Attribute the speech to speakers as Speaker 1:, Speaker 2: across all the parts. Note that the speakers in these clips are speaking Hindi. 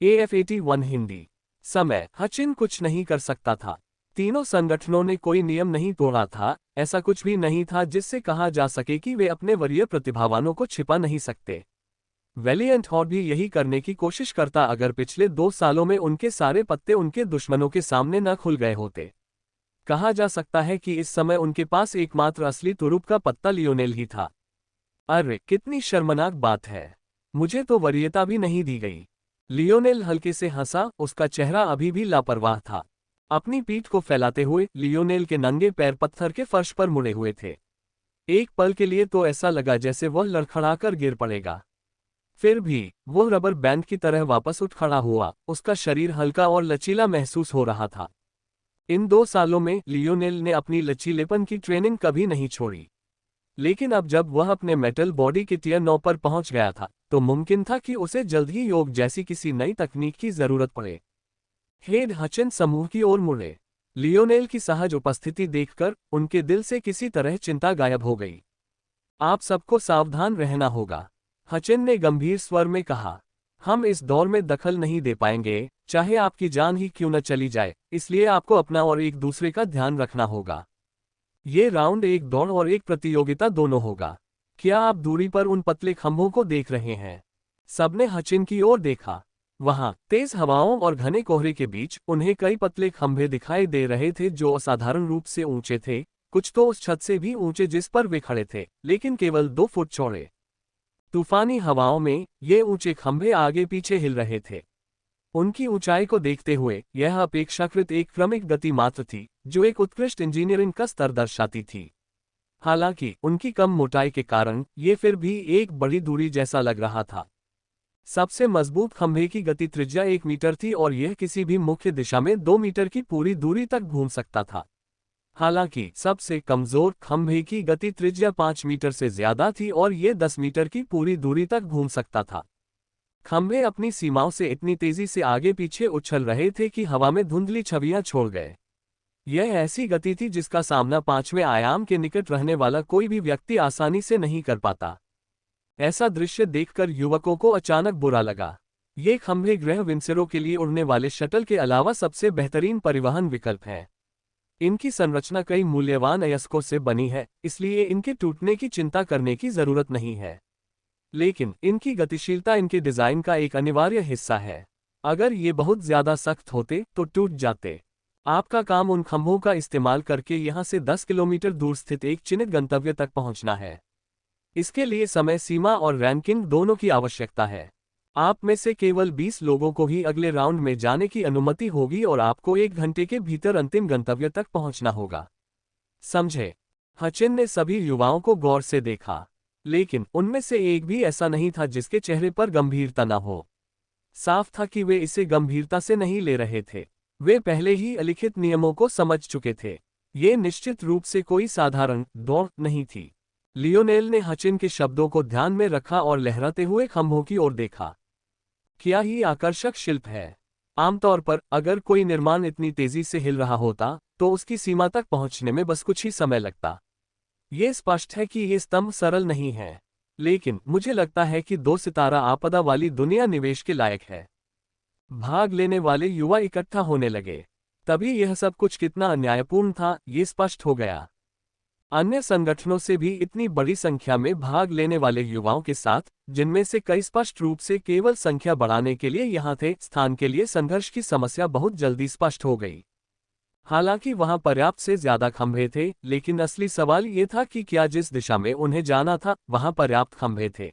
Speaker 1: AF81 हिंदी। समय। हचिन कुछ नहीं कर सकता था। तीनों संगठनों ने कोई नियम नहीं तोड़ा था, ऐसा कुछ भी नहीं था जिससे कहा जा सके कि वे अपने वरीय प्रतिभावानों को छिपा नहीं सकते। वैलिएंट हॉर्ड भी यही करने की कोशिश करता अगर पिछले 2 सालों में उनके सारे पत्ते उनके दुश्मनों के सामने न खुल गए होते। कहा जा सकता है कि इस समय उनके पास एकमात्र असली तुरुप का पत्ता लियोनेल ही था। अरे कितनी शर्मनाक बात है। मुझे तो वरीयता भी नहीं दी गई। लियोनेल हल्के से हंसा, उसका चेहरा अभी भी लापरवाह था। अपनी पीठ को फैलाते हुए लियोनेल के नंगे पैर पत्थर के फर्श पर मुड़े हुए थे। एक पल के लिए तो ऐसा लगा जैसे वह लड़खड़ाकर गिर पड़ेगा। फिर भी वो रबर बैंड की तरह वापस उठ खड़ा हुआ, उसका शरीर हल्का और लचीला महसूस हो रहा था। इन 2 सालों में लियोनेल ने अपनी लचीलेपन की ट्रेनिंग कभी नहीं छोड़ी। लेकिन अब जब वह अपने मेटल बॉडी के टियर 9 पर पहुंच गया था, तो मुमकिन था कि उसे जल्द ही योग जैसी किसी नई तकनीक की जरूरत पड़े। हेड हचिन समूह की ओर मुड़े। लियोनेल की सहज उपस्थिति देखकर उनके दिल से किसी तरह चिंता गायब हो गई। आप सबको सावधान रहना होगा, हचिन ने गंभीर स्वर में कहा। हम इस दौर में दखल नहीं दे पाएंगे, चाहे आपकी जान ही क्यों न चली जाए, इसलिए आपको अपना और एक दूसरे का ध्यान रखना होगा। ये राउंड एक दौड़ और एक प्रतियोगिता दोनों होगा। क्या आप दूरी पर उन पतले खंभों को देख रहे हैं? सबने हचिन की ओर देखा। वहां तेज हवाओं और घने कोहरे के बीच उन्हें कई पतले खंभे दिखाई दे रहे थे जो असाधारण रूप से ऊंचे थे, कुछ तो उस छत से भी ऊंचे जिस पर वे खड़े थे, लेकिन केवल 2 फुट चौड़े। तूफानी हवाओं में ये ऊंचे खंभे आगे पीछे हिल रहे थे। उनकी ऊंचाई को देखते हुए यह अपेक्षाकृत एक क्रमिक गति मात्र थी, जो एक उत्कृष्ट इंजीनियरिंग का स्तर दर्शाती थी। हालांकि उनकी कम मोटाई के कारण ये फिर भी एक बड़ी दूरी जैसा लग रहा था। सबसे मजबूत खंभे की गति त्रिज्या 1 मीटर थी और यह किसी भी मुख्य दिशा में 2 मीटर की पूरी दूरी तक घूम सकता था। हालांकि सबसे कमजोर खंभे की गति त्रिज्या 5 मीटर से ज्यादा थी और यह 10 मीटर की पूरी दूरी तक घूम सकता था। खंभे अपनी सीमाओं से इतनी तेजी से आगे पीछे उछल रहे थे कि हवा में धुंधली छवियां छोड़ गए। यह ऐसी गति थी जिसका सामना 5वें आयाम के निकट रहने वाला कोई भी व्यक्ति आसानी से नहीं कर पाता। ऐसा दृश्य देखकर युवकों को अचानक बुरा लगा। ये खंभे ग्रह विंसरों के लिए उड़ने वाले शटल के अलावा सबसे बेहतरीन परिवहन विकल्प हैं। इनकी संरचना कई मूल्यवान अयस्कों से बनी है, इसलिए इनके टूटने की चिंता करने की जरूरत नहीं है। लेकिन इनकी गतिशीलता इनके डिजाइन का एक अनिवार्य हिस्सा है। अगर ये बहुत ज्यादा सख्त होते तो टूट जाते। आपका काम उन खंभों का इस्तेमाल करके यहां से 10 किलोमीटर दूर स्थित एक चिन्हित गंतव्य तक पहुंचना है। इसके लिए समय सीमा और रैंकिंग दोनों की आवश्यकता है। आप में से केवल 20 लोगों को ही अगले राउंड में जाने की अनुमति होगी और आपको 1 घंटे के भीतर अंतिम गंतव्य तक पहुंचना होगा। समझे? हचिन ने सभी युवाओं को गौर से देखा, लेकिन उनमें से एक भी ऐसा नहीं था जिसके चेहरे पर गंभीरता न हो। साफ था कि वे इसे गंभीरता से नहीं ले रहे थे। वे पहले ही अलिखित नियमों को समझ चुके थे। ये निश्चित रूप से कोई साधारण दौड़ नहीं थी। लियोनेल ने हचिन के शब्दों को ध्यान में रखा और लहराते हुए खंभों की ओर देखा। क्या ही आकर्षक शिल्प है। आमतौर पर अगर कोई निर्माण इतनी तेजी से हिल रहा होता तो उसकी सीमा तक पहुंचने में बस कुछ ही समय लगता। ये स्पष्ट है कि ये स्तंभ सरल नहीं है, लेकिन मुझे लगता है कि 2 सितारा आपदा वाली दुनिया निवेश के लायक है। भाग लेने वाले युवा इकट्ठा होने लगे। तभी यह सब कुछ कितना अन्यायपूर्ण था, ये स्पष्ट हो गया। अन्य संगठनों से भी इतनी बड़ी संख्या में भाग लेने वाले युवाओं के साथ, जिनमें से कई स्पष्ट रूप से केवल संख्या बढ़ाने के लिए यहाँ थे, स्थान के लिए संघर्ष की समस्या बहुत जल्दी स्पष्ट हो गई। हालांकि वहां पर्याप्त से ज्यादा खंभे थे, लेकिन असली सवाल ये था कि क्या जिस दिशा में उन्हें जाना था वहां पर्याप्त खंभे थे?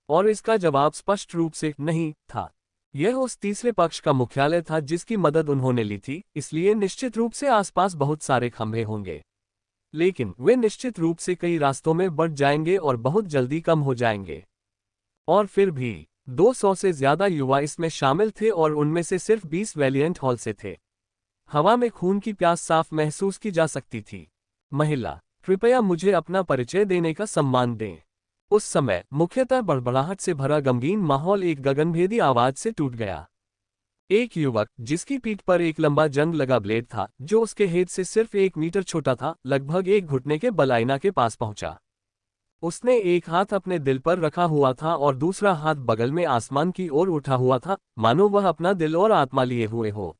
Speaker 1: और इसका जवाब स्पष्ट रूप से नहीं था। यह उस तीसरे पक्ष का मुख्यालय था जिसकी मदद उन्होंने ली थी, इसलिए निश्चित रूप से आसपास बहुत सारे खंभे होंगे। लेकिन वे निश्चित रूप से कई रास्तों में बढ़ जाएंगे और बहुत जल्दी कम हो जाएंगे। और फिर भी 200 से ज्यादा युवा इसमें शामिल थे और उनमें से सिर्फ 20 वैलिएंट हॉल से थे। हवा में खून की प्यास साफ महसूस की जा सकती थी। महिला, कृपया मुझे अपना परिचय देने का सम्मान दें। उस समय मुख्यतः बड़बड़ाहट से भरा गमगीन माहौल एक गगनभेदी आवाज से टूट गया। एक युवक, जिसकी पीठ पर एक लंबा जंग लगा ब्लेड था, जो उसके हेड से सिर्फ 1 मीटर छोटा था, लगभग एक घुटने के बल आईना के पास पहुंचा। उसने एक हाथ अपने दिल पर रखा हुआ था और दूसरा हाथ बगल में आसमान की ओर उठा हुआ था, मानो वह अपना दिल और आत्मा लिए हुए हो।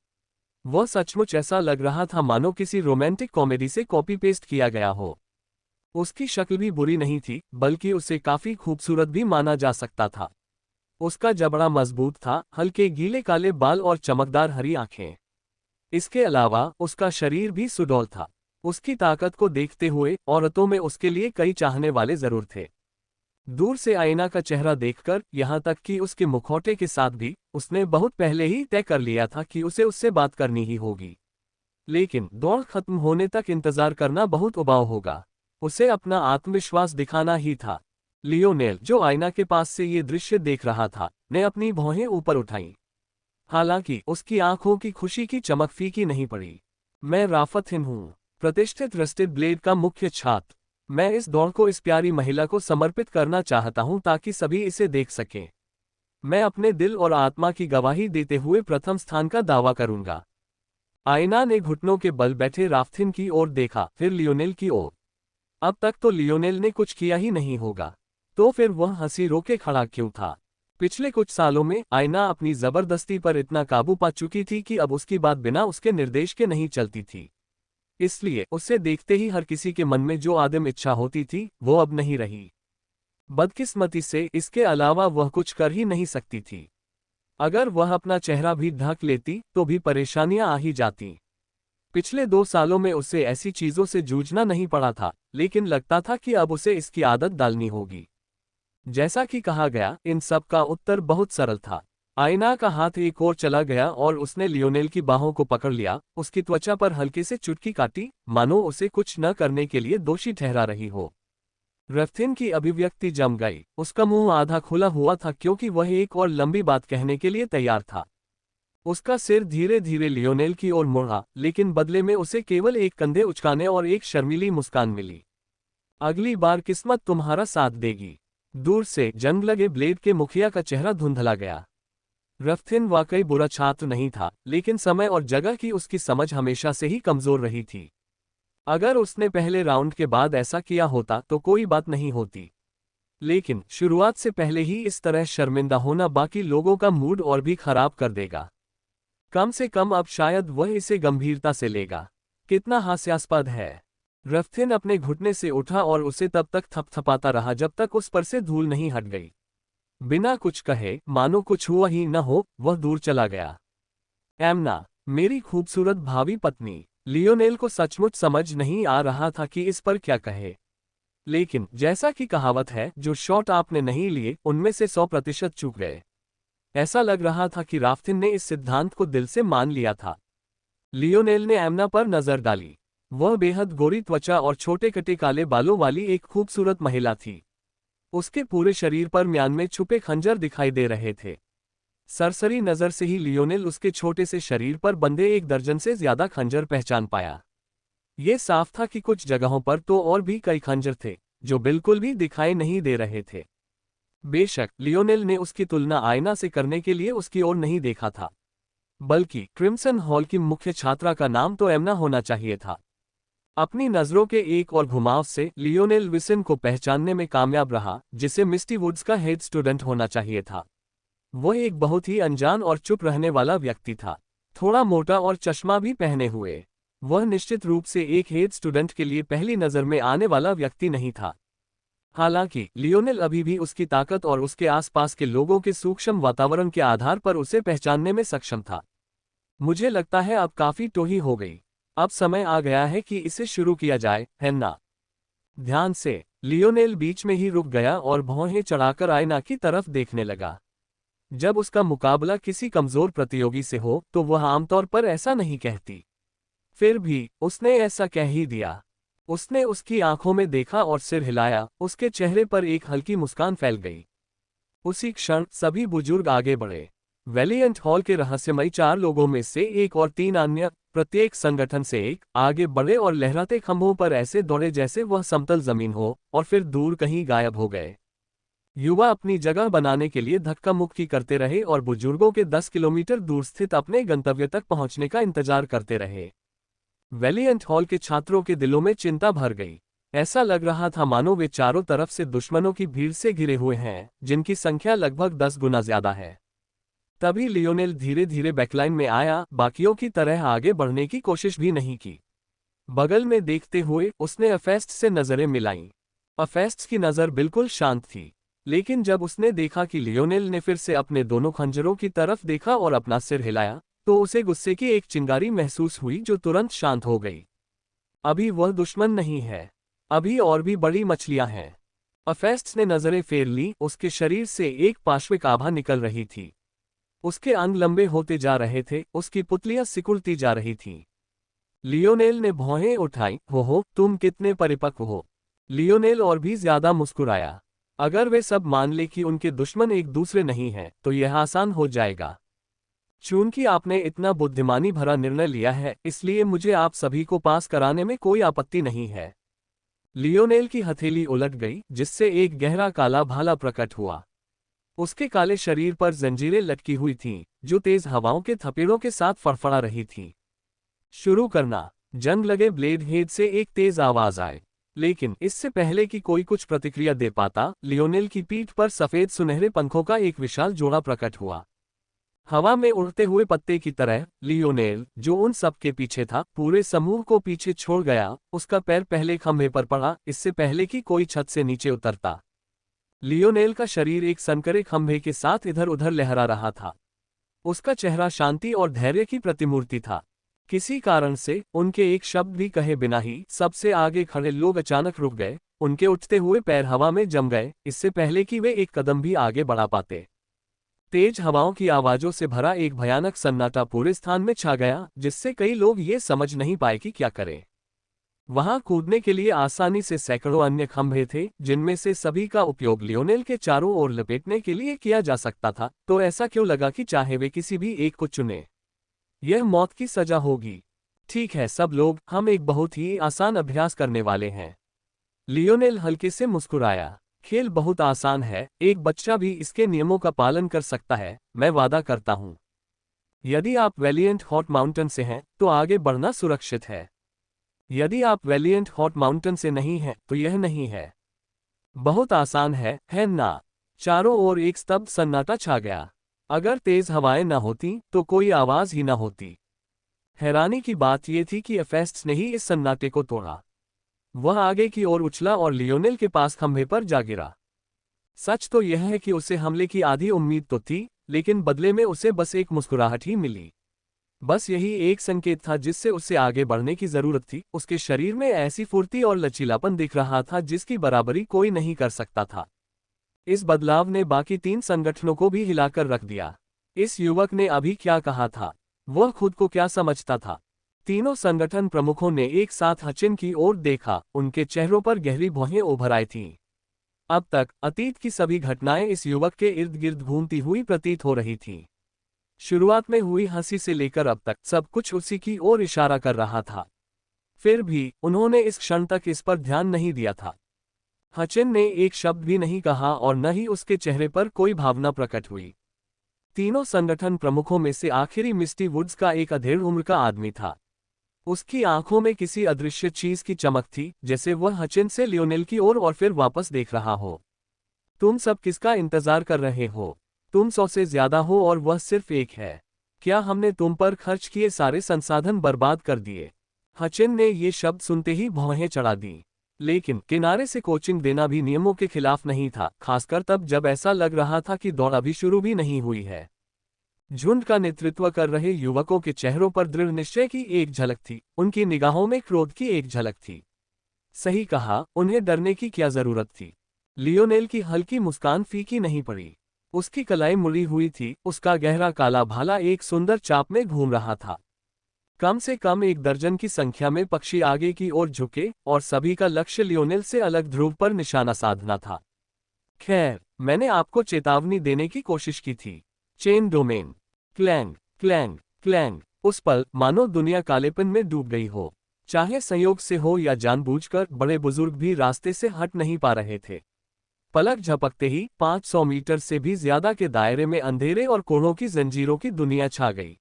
Speaker 1: वह सचमुच ऐसा लग रहा था मानो किसी रोमांटिक कॉमेडी से कॉपी पेस्ट किया गया हो। उसकी शक्ल भी बुरी नहीं थी, बल्कि उसे काफी खूबसूरत भी माना जा सकता था। उसका जबड़ा मजबूत था, हल्के गीले काले बाल और चमकदार हरी आंखें। इसके अलावा उसका शरीर भी सुडौल था। उसकी ताकत को देखते हुए औरतों में उसके लिए कई चाहने वाले जरूर थे। दूर से आईना का चेहरा देखकर, यहाँ तक कि उसके मुखौटे के साथ भी, उसने बहुत पहले ही तय कर लिया था कि उसे उससे बात करनी ही होगी। लेकिन दौड़ खत्म होने तक इंतजार करना बहुत उबाऊ होगा। उसे अपना आत्मविश्वास दिखाना ही था। लियोनेल, जो आईना के पास से ये दृश्य देख रहा था, ने अपनी भौहें ऊपर उठाईं। हालांकि उसकी आंखों की खुशी की चमक फीकी नहीं पड़ी। मैं राफत-हिन हूँ, प्रतिष्ठित रस्टेड ब्लेड का मुख्य छात्र। मैं इस दौड़ को इस प्यारी महिला को समर्पित करना चाहता हूँ ताकि सभी इसे देख सकें। मैं अपने दिल और आत्मा की गवाही देते हुए प्रथम स्थान का दावा करूंगा। आईना ने घुटनों के बल बैठे राफ्थिन की ओर देखा, फिर लियोनेल की ओर। अब तक तो लियोनेल ने कुछ किया ही नहीं होगा, तो फिर वह हंसी रोके खड़ा क्यों था? पिछले कुछ सालों में आईना अपनी जबरदस्ती पर इतना काबू पा चुकी थी कि अब उसकी बात बिना उसके निर्देश के नहीं चलती थी। इसलिए उसे देखते ही हर किसी के मन में जो आदिम इच्छा होती थी, वो अब नहीं रही। बदकिस्मती से इसके अलावा वह कुछ कर ही नहीं सकती थी। अगर वह अपना चेहरा भी ढक लेती तो भी परेशानियां आ ही जाती। पिछले 2 सालों में उसे ऐसी चीजों से जूझना नहीं पड़ा था, लेकिन लगता था कि अब उसे इसकी आदत डालनी होगी। जैसा कि कहा गया, इन सब का उत्तर बहुत सरल था। आईना का हाथ एक ओर चला गया और उसने लियोनेल की बाहों को पकड़ लिया, उसकी त्वचा पर हल्के से चुटकी काटी, मानो उसे कुछ न करने के लिए दोषी ठहरा रही हो। रफ्थिन की अभिव्यक्ति जम गई। उसका मुंह आधा खुला हुआ था क्योंकि वह एक और लंबी बात कहने के लिए तैयार था। उसका सिर धीरे धीरे लियोनेल की ओर मुड़ा, लेकिन बदले में उसे केवल एक कंधे उचकाने और एक शर्मीली मुस्कान मिली। अगली बार किस्मत तुम्हारा साथ देगी। दूर से जंग लगे ब्लेड के मुखिया का चेहरा धुंधला गया। रफ्थिन वाकई बुरा छात्र नहीं था, लेकिन समय और जगह की उसकी समझ हमेशा से ही कमजोर रही थी। अगर उसने पहले राउंड के बाद ऐसा किया होता तो कोई बात नहीं होती, लेकिन शुरुआत से पहले ही इस तरह शर्मिंदा होना बाकी लोगों का मूड और भी खराब कर देगा। कम से कम अब शायद वह इसे गंभीरता से लेगा। कितना हास्यास्पद है। रफ्थिन अपने घुटने से उठा और उसे तब तक थपथपाता रहा जब तक उस पर से धूल नहीं हट गई। बिना कुछ कहे, मानो कुछ हुआ ही न हो, वह दूर चला गया। एमना, मेरी खूबसूरत भावी पत्नी। लियोनेल को सचमुच समझ नहीं आ रहा था कि इस पर क्या कहे। लेकिन जैसा कि कहावत है, जो शॉट आपने नहीं लिए उनमें से 100% चूक गए। ऐसा लग रहा था कि राफ्थिन ने इस सिद्धांत को दिल से मान लिया था। लियोनेल ने एमना पर नजर डाली। वह बेहद गोरी त्वचा और छोटे कटे काले बालों वाली एक खूबसूरत महिला थी। उसके पूरे शरीर पर म्यान में छुपे खंजर दिखाई दे रहे थे। सरसरी नजर से ही लियोनेल उसके छोटे से शरीर पर बंधे 1 दर्जन से ज्यादा खंजर पहचान पाया। ये साफ था कि कुछ जगहों पर तो और भी कई खंजर थे, जो बिल्कुल भी दिखाई नहीं दे रहे थे। बेशक लियोनेल ने उसकी तुलना आईना से करने के लिए उसकी ओर नहीं देखा था, बल्कि क्रिम्सन हॉल की मुख्य छात्रा का नाम तो एमना होना चाहिए था। अपनी नजरों के एक और घुमाव से लियोनेल विसन को पहचानने में कामयाब रहा, जिसे मिस्टी वुड्स का हेड स्टूडेंट होना चाहिए था। वह एक बहुत ही अनजान और चुप रहने वाला व्यक्ति था, थोड़ा मोटा और चश्मा भी पहने हुए। वह निश्चित रूप से एक हेड स्टूडेंट के लिए पहली नजर में आने वाला व्यक्ति नहीं था। हालांकि लियोनेल अभी भी उसकी ताकत और उसके आसपास के लोगों के सूक्ष्म वातावरण के आधार पर उसे पहचानने में सक्षम था। मुझे लगता है अब काफी टोही हो गई। अब समय आ गया है कि इसे शुरू किया जाए, है ना? ध्यान से। लियोनेल बीच में ही रुक गया और भौहें चढ़ाकर आईना की तरफ देखने लगा। जब उसका मुकाबला किसी कमजोर प्रतियोगी से हो तो वह आमतौर पर ऐसा नहीं कहती। फिर भी उसने ऐसा कह ही दिया। उसने उसकी आंखों में देखा और सिर हिलाया, उसके चेहरे पर एक हल्की मुस्कान फैल गई। उसी क्षण सभी बुजुर्ग आगे बढ़े। वैलियंट हॉल के रहस्यमयी 4 लोगों में से एक और 3 अन्य, प्रत्येक संगठन से एक, आगे बढ़े और लहराते खंभों पर ऐसे दौड़े जैसे वह समतल जमीन हो, और फिर दूर कहीं गायब हो गए। युवा अपनी जगह बनाने के लिए धक्का मुक्की करते रहे और बुजुर्गों के 10 किलोमीटर दूर स्थित अपने गंतव्य तक पहुंचने का इंतजार करते रहे। वैलियंट हॉल के छात्रों के दिलों में चिंता भर गई। ऐसा लग रहा था मानो वे चारों तरफ से दुश्मनों की भीड़ से घिरे हुए हैं, जिनकी संख्या लगभग 10 गुना ज्यादा है। तभी लियोनेल धीरे धीरे बैकलाइन में आया, बाकियों की तरह आगे बढ़ने की कोशिश भी नहीं की। बगल में देखते हुए उसने अफेस्ट से नजरें मिलाईं। अफेस्ट की नजर बिल्कुल शांत थी, लेकिन जब उसने देखा कि लियोनेल ने फिर से अपने दोनों खंजरों की तरफ देखा और अपना सिर हिलाया, तो उसे गुस्से की एक चिंगारी महसूस हुई जो तुरंत शांत हो गई। अभी वह दुश्मन नहीं है, अभी और भी बड़ी मछलियां हैं। अफेस्ट ने नजरें फेर ली, उसके शरीर से एक पाश्विक आभा निकल रही थी। उसके अंग लंबे होते जा रहे थे, उसकी पुतलियां सिकुड़ती जा रही थीं। लियोनेल ने भौहें उठाई, हो तुम कितने परिपक्व हो। लियोनेल और भी ज्यादा मुस्कुराया। अगर वे सब मान ले कि उनके दुश्मन एक दूसरे नहीं हैं, तो यह आसान हो जाएगा। चूंकि आपने इतना बुद्धिमानी भरा निर्णय लिया है, इसलिए मुझे आप सभी को पास कराने में कोई आपत्ति नहीं है। लियोनेल की हथेली उलट गई, जिससे एक गहरा काला भाला प्रकट हुआ। उसके काले शरीर पर जंजीरें लटकी हुई थीं, जो तेज हवाओं के थपेड़ों के साथ फड़फड़ा रही थीं। शुरू करना। जंग लगे ब्लेड हेड से एक तेज आवाज आए, लेकिन इससे पहले कि कोई कुछ प्रतिक्रिया दे पाता, लियोनेल की पीठ पर सफेद सुनहरे पंखों का एक विशाल जोड़ा प्रकट हुआ। हवा में उड़ते हुए पत्ते की तरह लियोनेल, जो उन सब के पीछे था, पूरे समूह को पीछे छोड़ गया। उसका पैर पहले खंभे पर पड़ा, इससे पहले कि कोई छत से नीचे उतरता। लियोनेल का शरीर एक संकरे खंभे के साथ इधर उधर लहरा रहा था। उसका चेहरा शांति और धैर्य की प्रतिमूर्ति था। किसी कारण से उनके एक शब्द भी कहे बिना ही सबसे आगे खड़े लोग अचानक रुक गए। उनके उठते हुए पैर हवा में जम गए, इससे पहले कि वे एक कदम भी आगे बढ़ा पाते। तेज हवाओं की आवाजों से भरा एक भयानक सन्नाटा पूरे स्थान में छा गया, जिससे कई लोग ये समझ नहीं पाए कि क्या करें। वहां कूदने के लिए आसानी से सैकड़ों अन्य खंभे थे, जिनमें से सभी का उपयोग लियोनेल के चारों ओर लपेटने के लिए किया जा सकता था। तो ऐसा क्यों लगा कि चाहे वे किसी भी एक को चुने, यह मौत की सजा होगी। ठीक है सब लोग, हम एक बहुत ही आसान अभ्यास करने वाले हैं। लियोनेल हल्के से मुस्कुराया। खेल बहुत आसान है, एक बच्चा भी इसके नियमों का पालन कर सकता है, मैं वादा करता हूं। यदि आप वैलिएंट हॉट माउंटेन से हैं, तो आगे बढ़ना सुरक्षित है। यदि आप वैलिएंट हॉट माउंटेन से नहीं हैं, तो यह नहीं है। बहुत आसान है ना? चारों ओर एक स्तब्ध सन्नाटा छा गया। अगर तेज हवाएं न होती, तो कोई आवाज ही न होती। हैरानी की बात यह थी कि एफेस्ट ने ही इस सन्नाटे को तोड़ा। वह आगे की ओर उछला और लियोनेल के पास खंभे पर जा गिरा। सच तो यह है कि उसे हमले की आधी उम्मीद तो थी, लेकिन बदले में उसे बस एक मुस्कुराहट ही मिली। बस यही एक संकेत था जिससे उसे आगे बढ़ने की जरूरत थी। उसके शरीर में ऐसी फुर्ती और लचीलापन दिख रहा था जिसकी बराबरी कोई नहीं कर सकता था। इस बदलाव ने बाकी 3 संगठनों को भी हिलाकर रख दिया। इस युवक ने अभी क्या कहा था? वह खुद को क्या समझता था? तीनों संगठन प्रमुखों ने एक साथ हचिन की ओर देखा, उनके चेहरों पर गहरी भौहें उभर आई थीं। अब तक अतीत की सभी घटनाएं इस युवक के इर्द गिर्द घूमती हुई प्रतीत हो रही थीं। शुरुआत में हुई हंसी से लेकर अब तक सब कुछ उसी की ओर इशारा कर रहा था। फिर भी उन्होंने इस क्षण तक इस पर ध्यान नहीं दिया था। हचिन ने एक शब्द भी नहीं कहा और न ही उसके चेहरे पर कोई भावना प्रकट हुई। तीनों संगठन प्रमुखों में से आखिरी मिस्टी वुड्स का एक अधेड़ उम्र का आदमी था। उसकी आंखों में किसी अदृश्य चीज की चमक थी, जैसे वह हचिन से लियोनेल की ओर और फिर वापस देख रहा हो। तुम सब किसका इंतजार कर रहे हो? तुम 100 से ज्यादा हो और वह सिर्फ एक है। क्या हमने तुम पर खर्च किए सारे संसाधन बर्बाद कर दिए? हचिन ने ये शब्द सुनते ही भौहें चढ़ा दी। लेकिन किनारे से कोचिंग देना भी नियमों के खिलाफ नहीं था, खासकर तब जब ऐसा लग रहा था कि दौड़ अभी शुरू भी नहीं हुई है। झुंड का नेतृत्व कर रहे युवकों के चेहरों पर दृढ़ निश्चय की एक झलक थी, उनकी निगाहों में क्रोध की एक झलक थी। सही कहा, उन्हें डरने की क्या जरूरत थी? लियोनेल की हल्की मुस्कान फीकी नहीं पड़ी। उसकी कलाई मुड़ी हुई थी, उसका गहरा काला भाला एक सुंदर चाप में घूम रहा था। कम से कम 1 दर्जन की संख्या में पक्षी आगे की ओर झुके और सभी का लक्ष्य लियोनेल से अलग ध्रुव पर निशाना साधना था। खैर, मैंने आपको चेतावनी देने की कोशिश की थी। Chain domain. Clang clang clang. उस पल मानो दुनिया कालेपन में डूब गई हो। चाहे संयोग से हो या जानबूझकर, बड़े बुजुर्ग भी रास्ते से हट नहीं पा रहे थे। पलक झपकते ही 500 मीटर से भी ज्यादा के दायरे में अंधेरे और कोढ़ों की जंजीरों की दुनिया छा गई।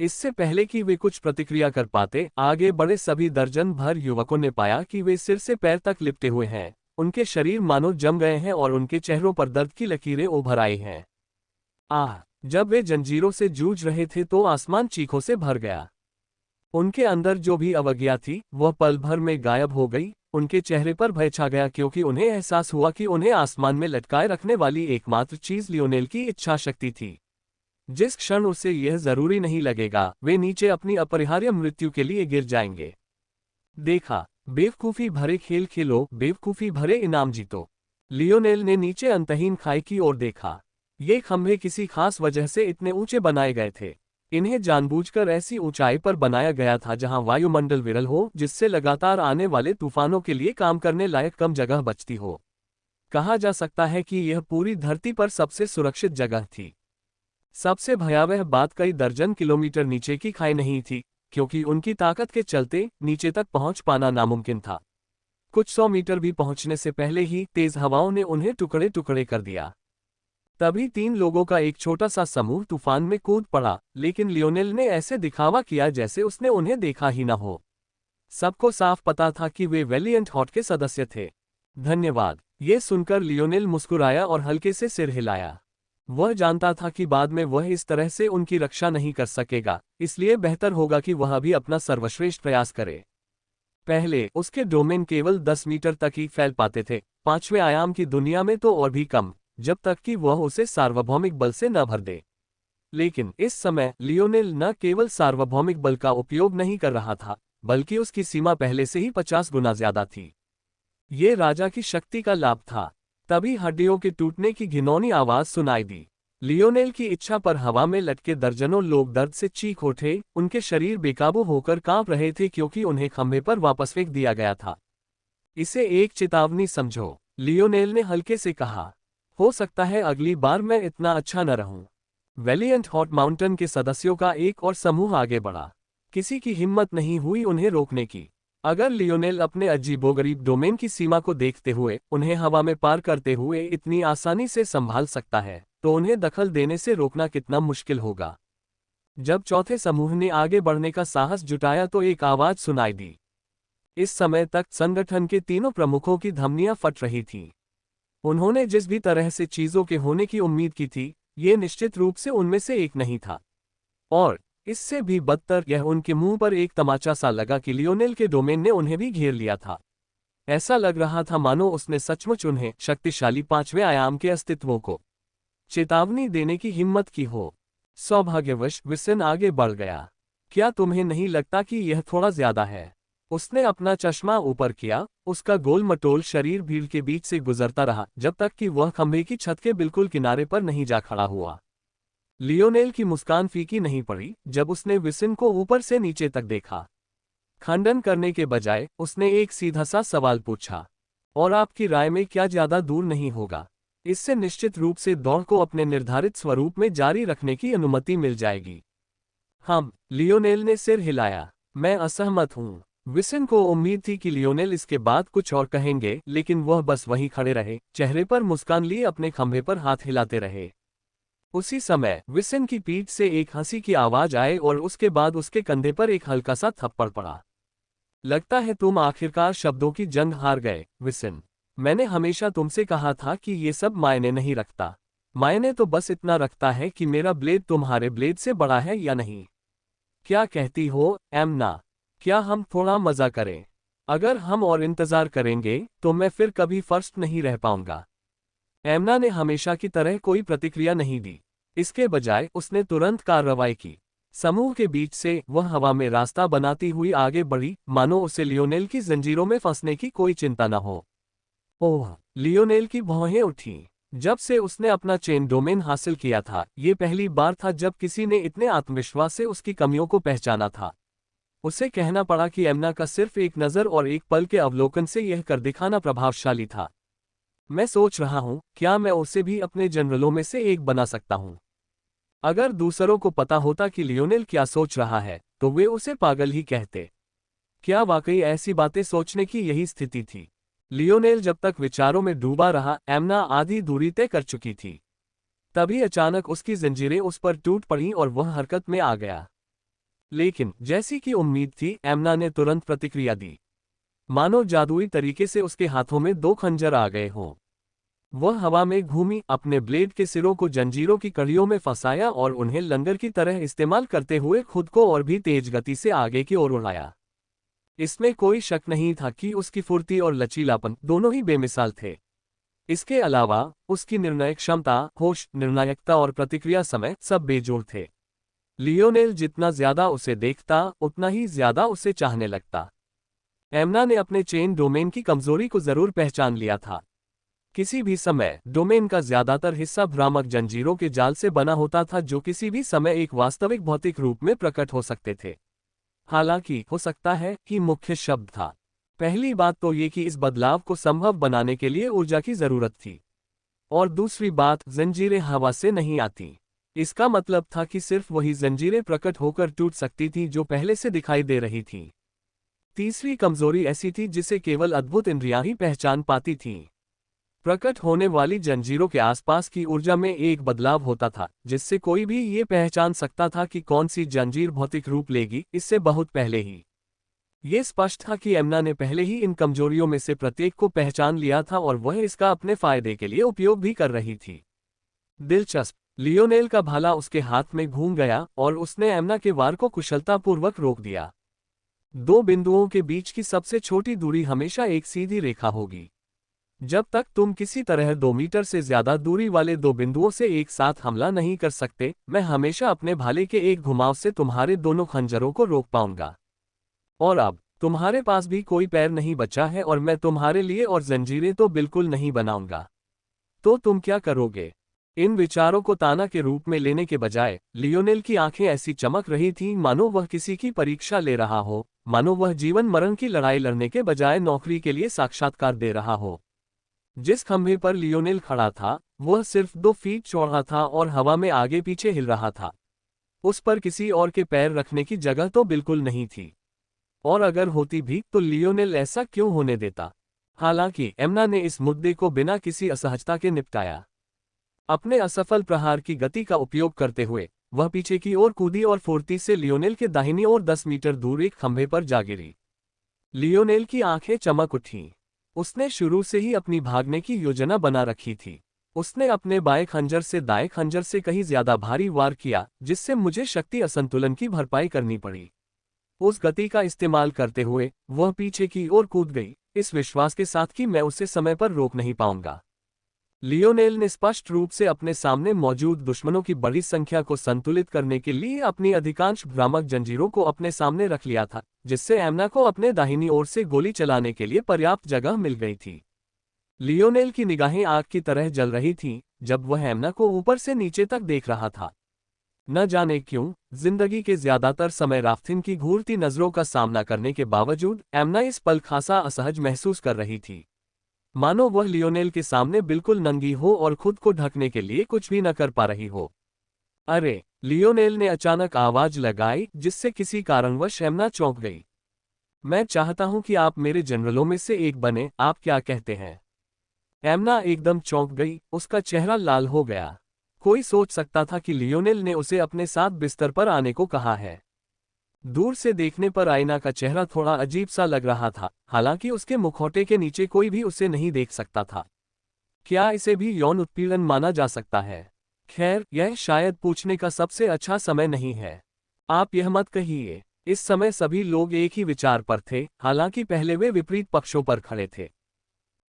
Speaker 1: इससे पहले कि वे कुछ प्रतिक्रिया कर पाते, आगे बढ़े सभी दर्जन भर युवकों ने पाया कि वे सिर से पैर तक लिपटे हुए हैं। उनके शरीर मानो जम गए हैं और उनके चेहरों पर दर्द की लकीरें उभर आई हैं। आह! जब वे जंजीरों से जूझ रहे थे तो आसमान चीखों से भर गया। उनके अंदर जो भी अवज्ञा थी, वह पल भर में गायब हो गई। उनके चेहरे पर भय छा गया क्योंकि उन्हें एहसास हुआ कि उन्हें आसमान में लटकाए रखने वाली एकमात्र चीज लियोनेल की इच्छा शक्ति थी। जिस क्षण उसे यह जरूरी नहीं लगेगा, वे नीचे अपनी अपरिहार्य मृत्यु के लिए गिर जाएंगे। देखा, बेवकूफी भरे खेल खेलो, बेवकूफी भरे इनाम जीतो। लियोनेल ने नीचे अंतहीन खाई की ओर देखा। ये खंभे किसी खास वजह से इतने ऊंचे बनाए गए थे। इन्हें जानबूझकर ऐसी ऊंचाई पर बनाया गया था जहां वायुमंडल विरल हो, जिससे लगातार आने वाले तूफानों के लिए काम करने लायक कम जगह बचती हो। कहा जा सकता है कि यह पूरी धरती पर सबसे सुरक्षित जगह थी। सबसे भयावह बात कई दर्जन किलोमीटर नीचे की खाई नहीं थी, क्योंकि उनकी ताकत के चलते नीचे तक पहुंच पाना नामुमकिन था। कुछ 100 मीटर भी पहुंचने से पहले ही तेज हवाओं ने उन्हें टुकड़े टुकड़े कर दिया। तभी 3 लोगों का एक छोटा सा समूह तूफान में कूद पड़ा, लेकिन लियोनेल ने ऐसे दिखावा किया जैसे उसने उन्हें देखा ही न हो। सबको साफ पता था कि वे वेलिएंट हॉट के सदस्य थे। धन्यवाद। ये सुनकर लियोनेल मुस्कुराया और हल्के से सिर हिलाया। वह जानता था कि बाद में वह इस तरह से उनकी रक्षा नहीं कर सकेगा, इसलिए बेहतर होगा कि वह भी अपना सर्वश्रेष्ठ प्रयास करे। पहले उसके डोमेन केवल 10 मीटर तक ही फैल पाते थे, 5वें आयाम की दुनिया में तो और भी कम, जब तक कि वह उसे सार्वभौमिक बल से न भर दे। लेकिन इस समय लियोनेल न केवल सार्वभौमिक बल का उपयोग नहीं कर रहा था, बल्कि उसकी सीमा पहले से ही 50 गुना ज्यादा थी। ये राजा की शक्ति का लाभ था। तभी हड्डियों के टूटने की घिनौनी आवाज सुनाई दी। लियोनेल की इच्छा पर हवा में लटके दर्जनों लोग दर्द से चीख उठे। उनके शरीर बेकाबू होकर कांप रहे थे क्योंकि उन्हें खंभे पर वापस फेंक दिया गया था। इसे एक चेतावनी समझो, लियोनेल ने हल्के से कहा। हो सकता है अगली बार मैं इतना अच्छा न रहूं। वेलिएंट हॉट माउंटेन के सदस्यों का एक और समूह आगे बढ़ा। किसी की हिम्मत नहीं हुई उन्हें रोकने की। अगर लियोनेल अपने अजीबोगरीब डोमेन की सीमा को देखते हुए उन्हें हवा में पार करते हुए इतनी आसानी से संभाल सकता है, तो उन्हें दखल देने से रोकना कितना मुश्किल होगा। जब चौथे समूह ने आगे बढ़ने का साहस जुटाया तो एक आवाज सुनाई दी। इस समय तक संगठन के तीनों प्रमुखों की धमनियां फट रही थीं। उन्होंने जिस भी तरह से चीजों के होने की उम्मीद की थी, ये निश्चित रूप से उनमें से एक नहीं था। और इससे भी बदतर, यह उनके मुंह पर एक तमाचा सा लगा कि लियोनेल के डोमेन ने उन्हें भी घेर लिया था। ऐसा लग रहा था मानो उसने सचमुच उन्हें, शक्तिशाली 5वें आयाम के अस्तित्वों को, चेतावनी देने की हिम्मत की हो। सौभाग्यवश विसन आगे बढ़ गया। क्या तुम्हें नहीं लगता कि यह थोड़ा ज्यादा है? उसने अपना चश्मा ऊपर किया। उसका गोल मटोल शरीर भीड़ के बीच से गुजरता रहा जब तक कि वह खंभे की छत के बिल्कुल किनारे पर नहीं जा खड़ा हुआ। लियोनेल की मुस्कान फीकी नहीं पड़ी जब उसने विसन को ऊपर से नीचे तक देखा। खंडन करने के बजाय उसने एक सीधा सा सवाल पूछा, और आपकी राय में क्या ज्यादा दूर नहीं होगा? इससे निश्चित रूप से दौड़ को अपने निर्धारित स्वरूप में जारी रखने की अनुमति मिल जाएगी। लियोनेल ने सिर हिलाया। मैं असहमत हूं। विसन को उम्मीद थी कि लियोनेल इसके बाद कुछ और कहेंगे, लेकिन वह बस वहीं खड़े रहे, चेहरे पर मुस्कान लिए अपने खंभे पर हाथ हिलाते रहे। उसी समय विसन की पीठ से एक हंसी की आवाज आए और उसके बाद उसके कंधे पर एक हल्का सा थप्पड़ पड़ा। लगता है तुम आखिरकार शब्दों की जंग हार गए, विसन। मैंने हमेशा तुमसे कहा था कि ये सब मायने नहीं रखता। मायने तो बस इतना रखता है कि मेरा ब्लेड तुम्हारे ब्लेड से बड़ा है या नहीं। क्या कहती हो, एमना? क्या हम थोड़ा मजा करें? अगर हम और इंतजार करेंगे तो मैं फिर कभी फर्स्ट नहीं रह पाऊंगा। एमना ने हमेशा की तरह कोई प्रतिक्रिया नहीं दी। इसके बजाय उसने तुरंत कार्रवाई की। समूह के बीच से वह हवा में रास्ता बनाती हुई आगे बढ़ी, मानो उसे लियोनेल की जंजीरों में फंसने की कोई चिंता न हो। ओह! लियोनेल की भौहें उठीं। जब से उसने अपना चेन डोमेन हासिल किया था, ये पहली बार था जब किसी ने इतने आत्मविश्वास से उसकी कमियों को पहचाना था। उसे कहना पड़ा कि एमना का सिर्फ एक नज़र और एक पल के अवलोकन से यह कर दिखाना प्रभावशाली था। मैं सोच रहा हूं, क्या मैं उसे भी अपने जनरलों में से एक बना सकता हूं? अगर दूसरों को पता होता कि लियोनेल क्या सोच रहा है, तो वे उसे पागल ही कहते। क्या वाकई ऐसी बातें सोचने की यही स्थिति थी? लियोनेल जब तक विचारों में डूबा रहा, एमना आधी दूरी तय कर चुकी थी। तभी अचानक उसकी जंजीरें उस पर टूट पड़ीं और वह हरकत में आ गया। लेकिन जैसी कि उम्मीद थी, एमना ने तुरंत प्रतिक्रिया दी। मानो जादुई तरीके से उसके हाथों में दो खंजर आ गए हों। वह हवा में घूमी, अपने ब्लेड के सिरों को जंजीरों की कड़ियों में फंसाया और उन्हें लंगर की तरह इस्तेमाल करते हुए खुद को और भी तेज गति से आगे की ओर उड़ाया। इसमें कोई शक नहीं था कि उसकी फुर्ती और लचीलापन दोनों ही बेमिसाल थे। इसके अलावा उसकी निर्णय क्षमता, होश, निर्णायकता और प्रतिक्रिया समय सब बेजोड़ थे। लियोनेल जितना ज्यादा उसे देखता, उतना ही ज्यादा उसे चाहने लगता। एमना ने अपने चेन डोमेन की कमजोरी को जरूर पहचान लिया था। किसी भी समय डोमेन का ज्यादातर हिस्सा भ्रामक जंजीरों के जाल से बना होता था, जो किसी भी समय एक वास्तविक भौतिक रूप में प्रकट हो सकते थे। हालांकि हो सकता है कि मुख्य शब्द था। पहली बात तो ये कि इस बदलाव को संभव बनाने के लिए ऊर्जा की जरूरत थी, और दूसरी बात, जंजीरें हवा से नहीं आती। इसका मतलब था कि सिर्फ वही जंजीरें प्रकट होकर टूट सकती थीं जो पहले से दिखाई दे रही थीं। तीसरी कमजोरी ऐसी थी जिसे केवल अद्भुत इंद्रियां ही पहचान पाती थीं। प्रकट होने वाली जंजीरों के आसपास की ऊर्जा में एक बदलाव होता था, जिससे कोई भी ये पहचान सकता था कि कौन सी जंजीर भौतिक रूप लेगी, इससे बहुत पहले ही। ये स्पष्ट था कि एमना ने पहले ही इन कमजोरियों में से प्रत्येक को पहचान लिया था और वह इसका अपने फायदे के लिए उपयोग भी कर रही थी। दिलचस्प, लियोनेल का भाला उसके हाथ में घूम गया और उसने एमना के वार को कुशलतापूर्वक रोक दिया। दो बिंदुओं के बीच की सबसे छोटी दूरी हमेशा एक सीधी रेखा होगी। जब तक तुम किसी तरह 2 मीटर से ज्यादा दूरी वाले दो बिंदुओं से एक साथ हमला नहीं कर सकते, मैं हमेशा अपने भाले के एक घुमाव से तुम्हारे दोनों खंजरों को रोक पाऊंगा। और अब तुम्हारे पास भी कोई पैर नहीं बचा है और मैं तुम्हारे लिए और जंजीरें तो बिल्कुल नहीं बनाऊंगा। तो तुम क्या करोगे? इन विचारों को ताना के रूप में लेने के बजाय लियोनेल की आंखें ऐसी चमक रही थीं मानो वह किसी की परीक्षा ले रहा हो, मानो वह जीवन मरण की लड़ाई लड़ने के बजाय नौकरी के लिए साक्षात्कार दे रहा हो। जिस खंभे पर लियोनेल खड़ा था, वह सिर्फ 2 फीट चौड़ा था और हवा में आगे पीछे हिल रहा था। उस पर किसी और के पैर रखने की जगह तो बिल्कुल नहीं थी, और अगर होती भी तो लियोनेल ऐसा क्यों होने देता? हालांकि एमना ने इस मुद्दे को बिना किसी असहजता के निपटाया। अपने असफल प्रहार की गति का उपयोग करते हुए वह पीछे की ओर कूदी और फुर्ती से लियोनेल के दाहिनी ओर 10 मीटर दूर एक खंभे पर जा गिरी। लियोनेल की आंखें चमक उठीं। उसने शुरू से ही अपनी भागने की योजना बना रखी थी। उसने अपने बाएं खंजर से दाएं खंजर से कहीं ज्यादा भारी वार किया, जिससे मुझे शक्ति असंतुलन की भरपाई करनी पड़ी। उस गति का इस्तेमाल करते हुए वह पीछे की ओर कूद गई, इस विश्वास के साथ कि मैं उसे समय पर रोक नहीं पाऊंगा। लियोनेल ने स्पष्ट रूप से अपने सामने मौजूद दुश्मनों की बड़ी संख्या को संतुलित करने के लिए अपनी अधिकांश भ्रामक जंजीरों को अपने सामने रख लिया था, जिससे एमना को अपने दाहिनी ओर से गोली चलाने के लिए पर्याप्त जगह मिल गई थी। लियोनेल की निगाहें आग की तरह जल रही थीं जब वह एमना को ऊपर से नीचे तक देख रहा था। न जाने क्यों, जिंदगी के ज्यादातर समय राफ्थिन की घूरती नजरों का सामना करने के बावजूद एमना इस पल खासा असहज महसूस कर रही थी, मानो वह लियोनेल के सामने बिल्कुल नंगी हो और खुद को ढकने के लिए कुछ भी न कर पा रही हो। अरे! लियोनेल ने अचानक आवाज लगाई, जिससे किसी कारणवश एमना चौंक गई। मैं चाहता हूं कि आप मेरे जनरलों में से एक बने, आप क्या कहते हैं? एमना एकदम चौंक गई, उसका चेहरा लाल हो गया। कोई सोच सकता था कि लियोनेल ने उसे अपने साथ बिस्तर पर आने को कहा है। दूर से देखने पर आयना का चेहरा थोड़ा अजीब सा लग रहा था, हालांकि उसके मुखौटे के नीचे कोई भी उसे नहीं देख सकता था। क्या इसे भी यौन उत्पीड़न माना जा सकता है? खैर, यह शायद पूछने का सबसे अच्छा समय नहीं है। आप यह मत कहिए। इस समय सभी लोग एक ही विचार पर थे, हालांकि पहले वे विपरीत पक्षों पर खड़े थे।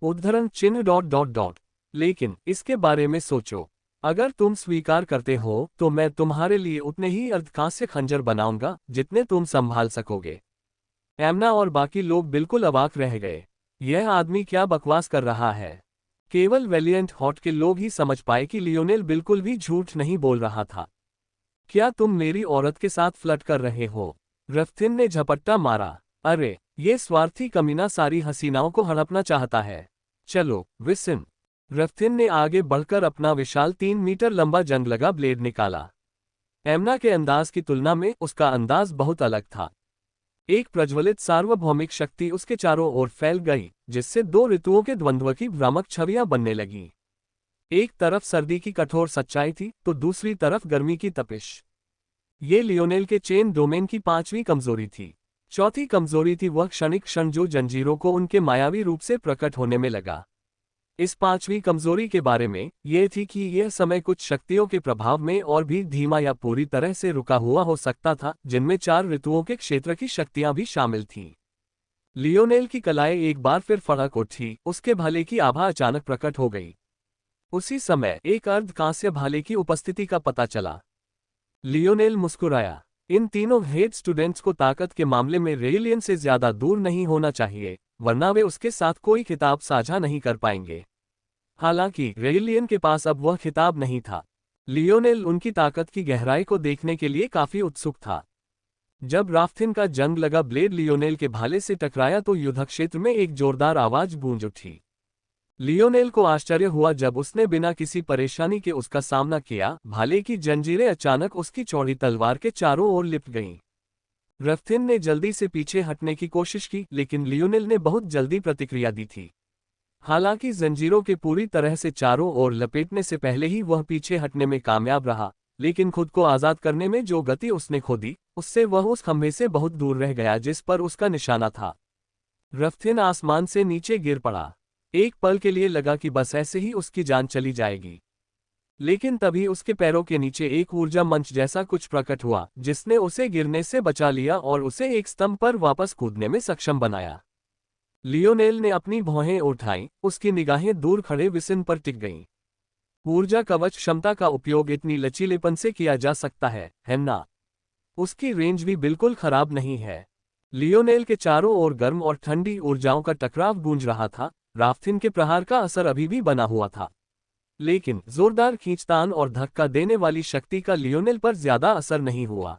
Speaker 1: उद्धरण चिन्ह ... लेकिन इसके बारे में सोचो। अगर तुम स्वीकार करते हो तो मैं तुम्हारे लिए उतने ही अर्धकांस्य खंजर बनाऊंगा जितने तुम संभाल सकोगे। एमना और बाकी लोग बिल्कुल अवाक रह गए। यह आदमी क्या बकवास कर रहा है? केवल वेलिएंट हॉट के लोग ही समझ पाए कि लियोनेल बिल्कुल भी झूठ नहीं बोल रहा था। क्या तुम मेरी औरत के साथ फ्लर्ट कर रहे हो? रफ्थिन ने झपट्टा मारा। अरे, ये स्वार्थी कमीना सारी हसीनाओं को हड़पना चाहता है। चलो, विसिन। रफ्थिन ने आगे बढ़कर अपना विशाल 3 मीटर लंबा जंग लगा ब्लेड निकाला। एमना के अंदाज की तुलना में उसका अंदाज बहुत अलग था। एक प्रज्वलित सार्वभौमिक शक्ति उसके चारों ओर फैल गई, जिससे 2 ऋतुओं के द्वंद्व की भ्रामक छवियां बनने लगीं। एक तरफ सर्दी की कठोर सच्चाई थी तो दूसरी तरफ गर्मी की तपिश। ये लियोनेल के चेन डोमेन की पांचवी कमजोरी थी। चौथी कमजोरी थी वह क्षणिक क्षण जो जंजीरों को उनके मायावी रूप से प्रकट होने में लगा। इस पांचवी कमजोरी के बारे में यह थी कि यह समय कुछ शक्तियों के प्रभाव में और भी धीमा या पूरी तरह से रुका हुआ हो सकता था, जिनमें 4 ऋतुओं के क्षेत्र की शक्तियां भी शामिल थीं। लियोनेल की कलाएं एक बार फिर फड़क उठी, उसके भाले की आभा अचानक प्रकट हो गई। उसी समय एक अर्ध कांस्य भाले की उपस्थिति का पता चला। लियोनेल मुस्कुराया। इन तीनों हेड स्टूडेंट्स को ताकत के मामले में रेलियन से ज्यादा दूर नहीं होना चाहिए, वरना वे उसके साथ कोई खिताब साझा नहीं कर पाएंगे। हालांकि रेलियन के पास अब वह खिताब नहीं था। लियोनेल उनकी ताकत की गहराई को देखने के लिए काफी उत्सुक था। जब राफ्थिन का जंग लगा ब्लेड लियोनेल के भाले से टकराया तो युद्धक्षेत्र में एक जोरदार आवाज गूंज उठी। लियोनेल को आश्चर्य हुआ जब उसने बिना किसी परेशानी के उसका सामना किया। भाले की जंजीरें अचानक उसकी चौड़ी तलवार के चारों ओर लिपट गईं। राफ्थिन ने जल्दी से पीछे हटने की कोशिश की, लेकिन लियोनेल ने बहुत जल्दी प्रतिक्रिया दी थी। हालांकि जंजीरों के पूरी तरह से चारों ओर लपेटने से पहले ही वह पीछे हटने में कामयाब रहा, लेकिन खुद को आजाद करने में जो गति उसने खो दी, उससे वह उस खंभे से बहुत दूर रह गया जिस पर उसका निशाना था। राफ्थिन आसमान से नीचे गिर पड़ा। एक पल के लिए लगा कि बस ऐसे ही उसकी जान चली जाएगी, लेकिन तभी उसके पैरों के नीचे एक ऊर्जा मंच जैसा कुछ प्रकट हुआ, जिसने उसे गिरने से बचा लिया और उसे एक स्तंभ पर वापस कूदने में सक्षम बनाया। लियोनेल ने अपनी भौहें उठाईं, उसकी निगाहें दूर खड़े विसिन पर टिक गईं। ऊर्जा कवच क्षमता का उपयोग इतनी लचीलेपन से किया जा सकता है ना? उसकी रेंज भी बिल्कुल खराब नहीं है। लियोनेल के चारों ओर गर्म और ठंडी ऊर्जाओं का टकराव गूंज रहा था। राफ्थिन के प्रहार का असर अभी भी बना हुआ था, लेकिन जोरदार खींचतान और धक्का देने वाली शक्ति का लियोनेल पर ज्यादा असर नहीं हुआ।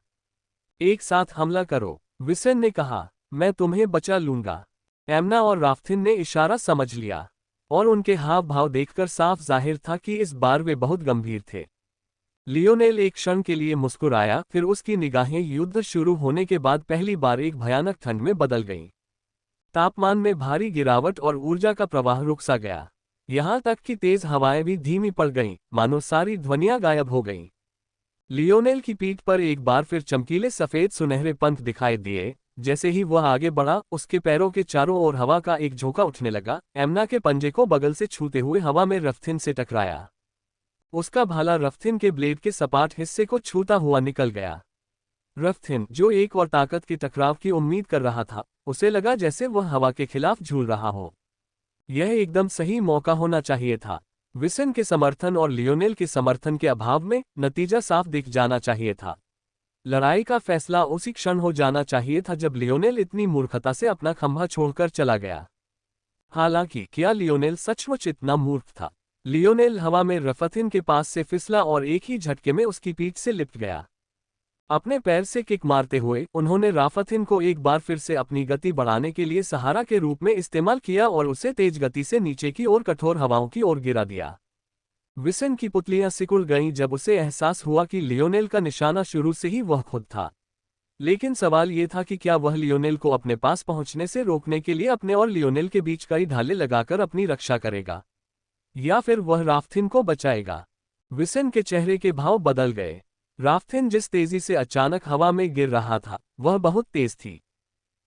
Speaker 1: एक साथ हमला करो, विसेन ने कहा, मैं तुम्हें बचा लूंगा। एमना और राफ्थिन ने इशारा समझ लिया, और उनके हाव भाव देखकर साफ जाहिर था कि इस बार वे बहुत गंभीर थे। लियोनेल एक क्षण के लिए मुस्कुराया, फिर उसकी निगाहें युद्ध शुरू होने के बाद पहली बार एक भयानक ठंड में बदल गईं। तापमान में भारी गिरावट और ऊर्जा का प्रवाह रुक सा गया। यहां तक कि तेज हवाएं भी धीमी पड़ गईं, मानो सारी ध्वनियां गायब हो गईं। लियोनेल की पीठ पर एक बार फिर चमकीले सफेद सुनहरे पंख दिखाई दिए। जैसे ही वह आगे बढ़ा, उसके पैरों के चारों ओर हवा का एक झोंका उठने लगा। एमना के पंजे को बगल से छूते हुए हवा में राफ्थिन से टकराया। उसका भाला राफ्थिन के ब्लेड के सपाट हिस्से को छूता हुआ निकल गया। राफ्थिन, जो एक और ताकत के टकराव की उम्मीद कर रहा था, उसे लगा जैसे वह हवा के खिलाफ झूल रहा हो। यह एकदम सही मौका होना चाहिए था। विसेन के समर्थन और लियोनेल के समर्थन के अभाव में नतीजा साफ दिख जाना चाहिए था। लड़ाई का फैसला उसी क्षण हो जाना चाहिए था जब लियोनेल इतनी मूर्खता से अपना खंभा छोड़कर चला गया। हालांकि क्या लियोनेल सचमुच इतना मूर्ख था? लियोनेल हवा में राफ्थिन के पास से फिसला और एक ही झटके में उसकी पीठ से लिपट गया। अपने पैर से किक मारते हुए उन्होंने राफ्थिन को एक बार फिर से अपनी गति बढ़ाने के लिए सहारा के रूप में इस्तेमाल किया और उसे तेज गति से नीचे की ओर कठोर हवाओं की ओर गिरा दिया। विसेन की पुतलियां सिकुड़ गईं जब उसे एहसास हुआ कि लियोनेल का निशाना शुरू से ही वह खुद था। लेकिन सवाल ये था कि क्या वह लियोनेल को अपने पास पहुंचने से रोकने के लिए अपने और लियोनेल के बीच कई ढाले लगाकर अपनी रक्षा करेगा, या फिर वह राफ्थिन को बचाएगा? विसेन के चेहरे के भाव बदल गए। राफ्थिन जिस तेजी से अचानक हवा में गिर रहा था, वह बहुत तेज थी।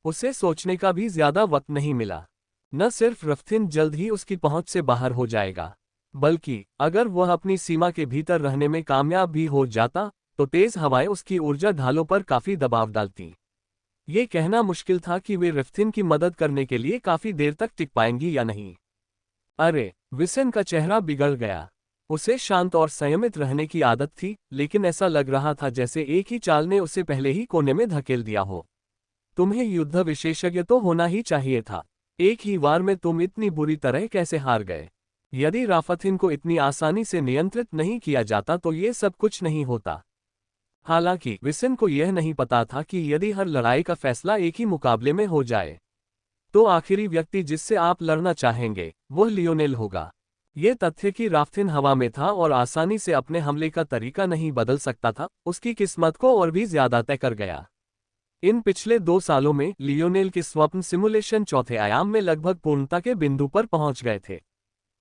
Speaker 1: उसे सोचने का भी ज्यादा वक्त नहीं मिला। न सिर्फ राफ्थिन जल्द ही उसकी पहुंच से बाहर हो जाएगा, बल्कि अगर वह अपनी सीमा के भीतर रहने में कामयाब भी हो जाता, तो तेज हवाएं उसकी ऊर्जा ढालों पर काफी दबाव डालती। ये कहना मुश्किल था कि वे राफ्थिन की मदद करने के लिए काफी देर तक टिक पाएंगी या नहीं। अरे, विसेन का चेहरा बिगड़ गया। उसे शांत और संयमित रहने की आदत थी, लेकिन ऐसा लग रहा था जैसे एक ही चाल ने उसे पहले ही कोने में धकेल दिया हो। तुम्हें युद्ध विशेषज्ञ तो होना ही चाहिए था। एक ही वार में तुम इतनी बुरी तरह कैसे हार गए? यदि राफ्थिन को इतनी आसानी से नियंत्रित नहीं किया जाता तो ये सब कुछ नहीं होता। हालांकि विसेन को यह नहीं पता था कि यदि हर लड़ाई का फैसला एक ही मुकाबले में हो जाए, तो आखिरी व्यक्ति जिससे आप लड़ना चाहेंगे, वह लियोनेल होगा। ये तथ्य कि राफ्थिन हवा में था और आसानी से अपने हमले का तरीका नहीं बदल सकता था, उसकी किस्मत को और भी ज्यादा तय कर गया। इन पिछले 2 सालों में लियोनेल के स्वप्न सिमुलेशन चौथे आयाम में लगभग पूर्णता के बिंदु पर पहुंच गए थे।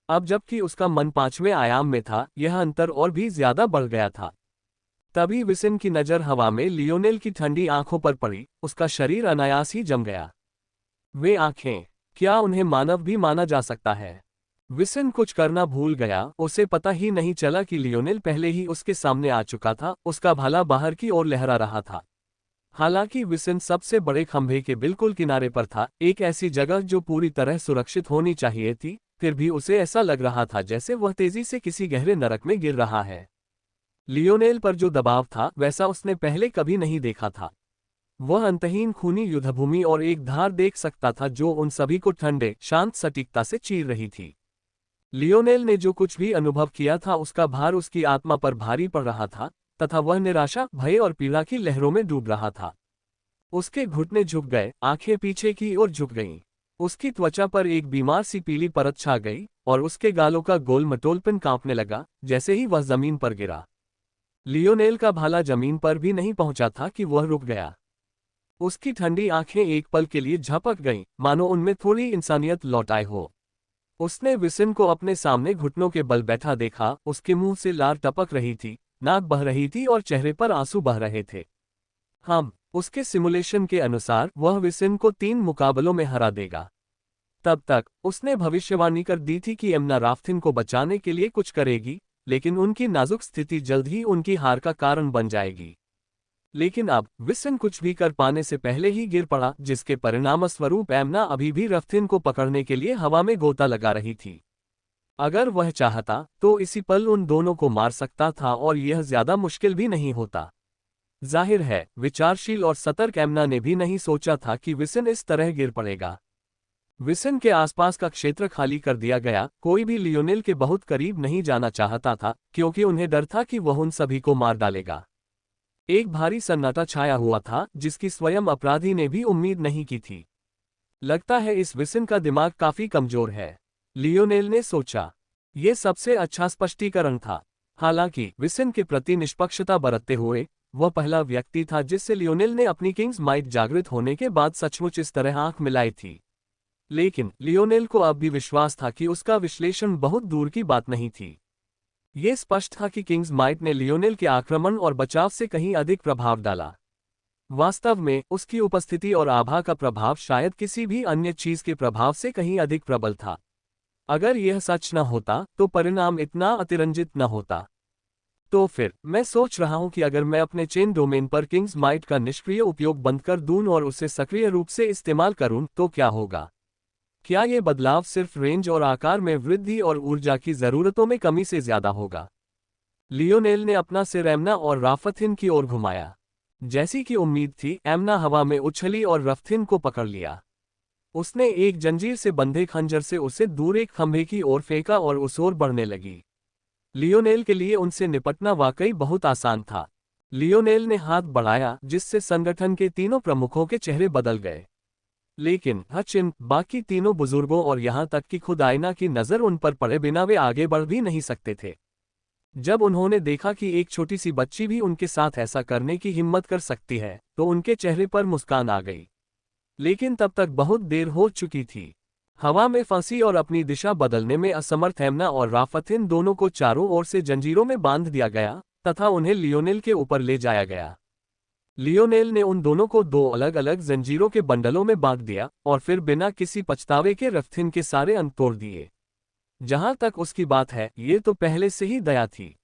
Speaker 1: अब जबकि उसका मन 5वें आयाम में था, यह अंतर और भी ज्यादा बढ़ गया था। तभी विसिन की नज़र हवा में लियोनेल की ठंडी आंखों पर पड़ी, उसका शरीर अनायास ही जम गया। वे आंखें, क्या उन्हें मानव भी माना जा सकता है? विसिन कुछ करना भूल गया, उसे पता ही नहीं चला कि लियोनेल पहले ही उसके सामने आ चुका था, उसका भाला बाहर की ओर लहरा रहा था। हालांकि विसिन सबसे बड़े खंभे के बिल्कुल किनारे पर था, एक ऐसी जगह जो पूरी तरह सुरक्षित होनी चाहिए थी, फिर भी उसे ऐसा लग रहा था जैसे वह तेजी से किसी गहरे नरक में गिर रहा है। लियोनेल पर जो दबाव था वैसा उसने पहले कभी नहीं देखा था। वह अंतहीन खूनी युद्धभूमि और एक धार देख सकता था जो उन सभी को ठंडे शांत सटीकता से चीर रही थी। लियोनेल ने जो कुछ भी अनुभव किया था उसका भार उसकी आत्मा पर भारी पड़ रहा था, तथा वह निराशा, भय और पीड़ा की लहरों में डूब रहा था। उसके घुटने झुक गए, आंखें पीछे की ओर झुक गईं। उसकी त्वचा पर एक बीमार सी पीली परत छा गई और उसके गालों का गोल मटोलपन कांपने लगा जैसे ही वह जमीन पर गिरा। लियोनेल का भाला जमीन पर भी नहीं पहुंचा था कि वह रुक गया। उसकी ठंडी आंखें एक पल के लिए झपक गईं, मानो उनमें थोड़ी इंसानियत लौट आई हो। उसने विसिन को अपने सामने घुटनों के बल बैठा देखा, उसके मुंह से लार टपक रही थी, नाक बह रही थी और चेहरे पर आंसू बह रहे थे। उसके सिमुलेशन के अनुसार वह विसिन को 3 मुकाबलों में हरा देगा। तब तक उसने भविष्यवाणी कर दी थी कि एमना राफ्थिन को बचाने के लिए कुछ करेगी, लेकिन उनकी नाजुक स्थिति जल्द ही उनकी हार का कारण बन जाएगी। लेकिन अब विसिन कुछ भी कर पाने से पहले ही गिर पड़ा, जिसके परिणामस्वरूप एमना अभी भी राफ्थिन को पकड़ने के लिए हवा में गोता लगा रही थी। अगर वह चाहता तो इसी पल उन दोनों को मार सकता था और यह ज्यादा मुश्किल भी नहीं होता। जाहिर है, विचारशील और सतर्क एमना ने भी नहीं सोचा था कि विसिन इस तरह गिर पड़ेगा। विसिन के आसपास का क्षेत्र खाली कर दिया गया, कोई भी लियोनेल के बहुत करीब नहीं जाना चाहता था, क्योंकि उन्हें डर था कि वह उन सभी को मार डालेगा। एक भारी सन्नाटा छाया हुआ था, जिसकी स्वयं अपराधी ने भी उम्मीद नहीं की थी। लगता है इस विसिन का दिमाग काफी कमजोर है, लियोनेल ने सोचा। यह सबसे अच्छा स्पष्टीकरण था। हालांकि विसिन के प्रति निष्पक्षता बरतते हुए वह पहला व्यक्ति था जिससे लियोनेल ने अपनी किंग्स माइट जागृत होने के बाद सचमुच इस तरह आंख मिलाई थी। लेकिन लियोनेल को अब भी विश्वास था कि उसका विश्लेषण बहुत दूर की बात नहीं थी। ये स्पष्ट था कि किंग्स माइट ने लियोनेल के आक्रमण और बचाव से कहीं अधिक प्रभाव डाला। वास्तव में उसकी उपस्थिति और आभा का प्रभाव शायद किसी भी अन्य चीज के प्रभाव से कहीं अधिक प्रबल था। अगर यह सच न होता तो परिणाम इतना अतिरंजित न होता। तो फिर मैं सोच रहा हूं कि अगर मैं अपने चेन डोमेन पर किंग्स माइट का निष्क्रिय उपयोग बंद कर दूं और उसे सक्रिय रूप से इस्तेमाल करूं तो क्या होगा? क्या ये बदलाव सिर्फ रेंज और आकार में वृद्धि और ऊर्जा की जरूरतों में कमी से ज्यादा होगा? लियोनेल ने अपना सिर एमना और राफथिन की ओर घुमाया। जैसी कि उम्मीद थी, एमना हवा में उछली और राफथिन को पकड़ लिया। उसने एक जंजीर से बंधे खंजर से उसे दूर एक खंभे की ओर फेंका और उस ओर बढ़ने लगी। लियोनेल के लिए उनसे निपटना वाकई बहुत आसान था। लियोनेल ने हाथ बढ़ाया, जिससे संगठन के तीनों प्रमुखों के चेहरे बदल गए। लेकिन हचिन, बाकी तीनों बुजुर्गों और यहां तक कि खुद आयना की नजर उन पर पड़े बिना वे आगे बढ़ भी नहीं सकते थे। जब उन्होंने देखा कि एक छोटी सी बच्ची भी उनके साथ ऐसा करने की हिम्मत कर सकती है, तो उनके चेहरे पर मुस्कान आ गई। लेकिन तब तक बहुत देर हो चुकी थी। हवा में फंसी और अपनी दिशा बदलने में असमर्थ एमना और राफथिन दोनों को चारों ओर से जंजीरों में बांध दिया गया तथा उन्हें लियोनेल के ऊपर ले जाया गया। लियोनेल ने उन दोनों को 2 अलग अलग जंजीरों के बंडलों में बांध दिया और फिर बिना किसी पछतावे के राफथिन के सारे अंत तोड़ दिए। जहां तक उसकी बात है, ये तो पहले से ही दया थी।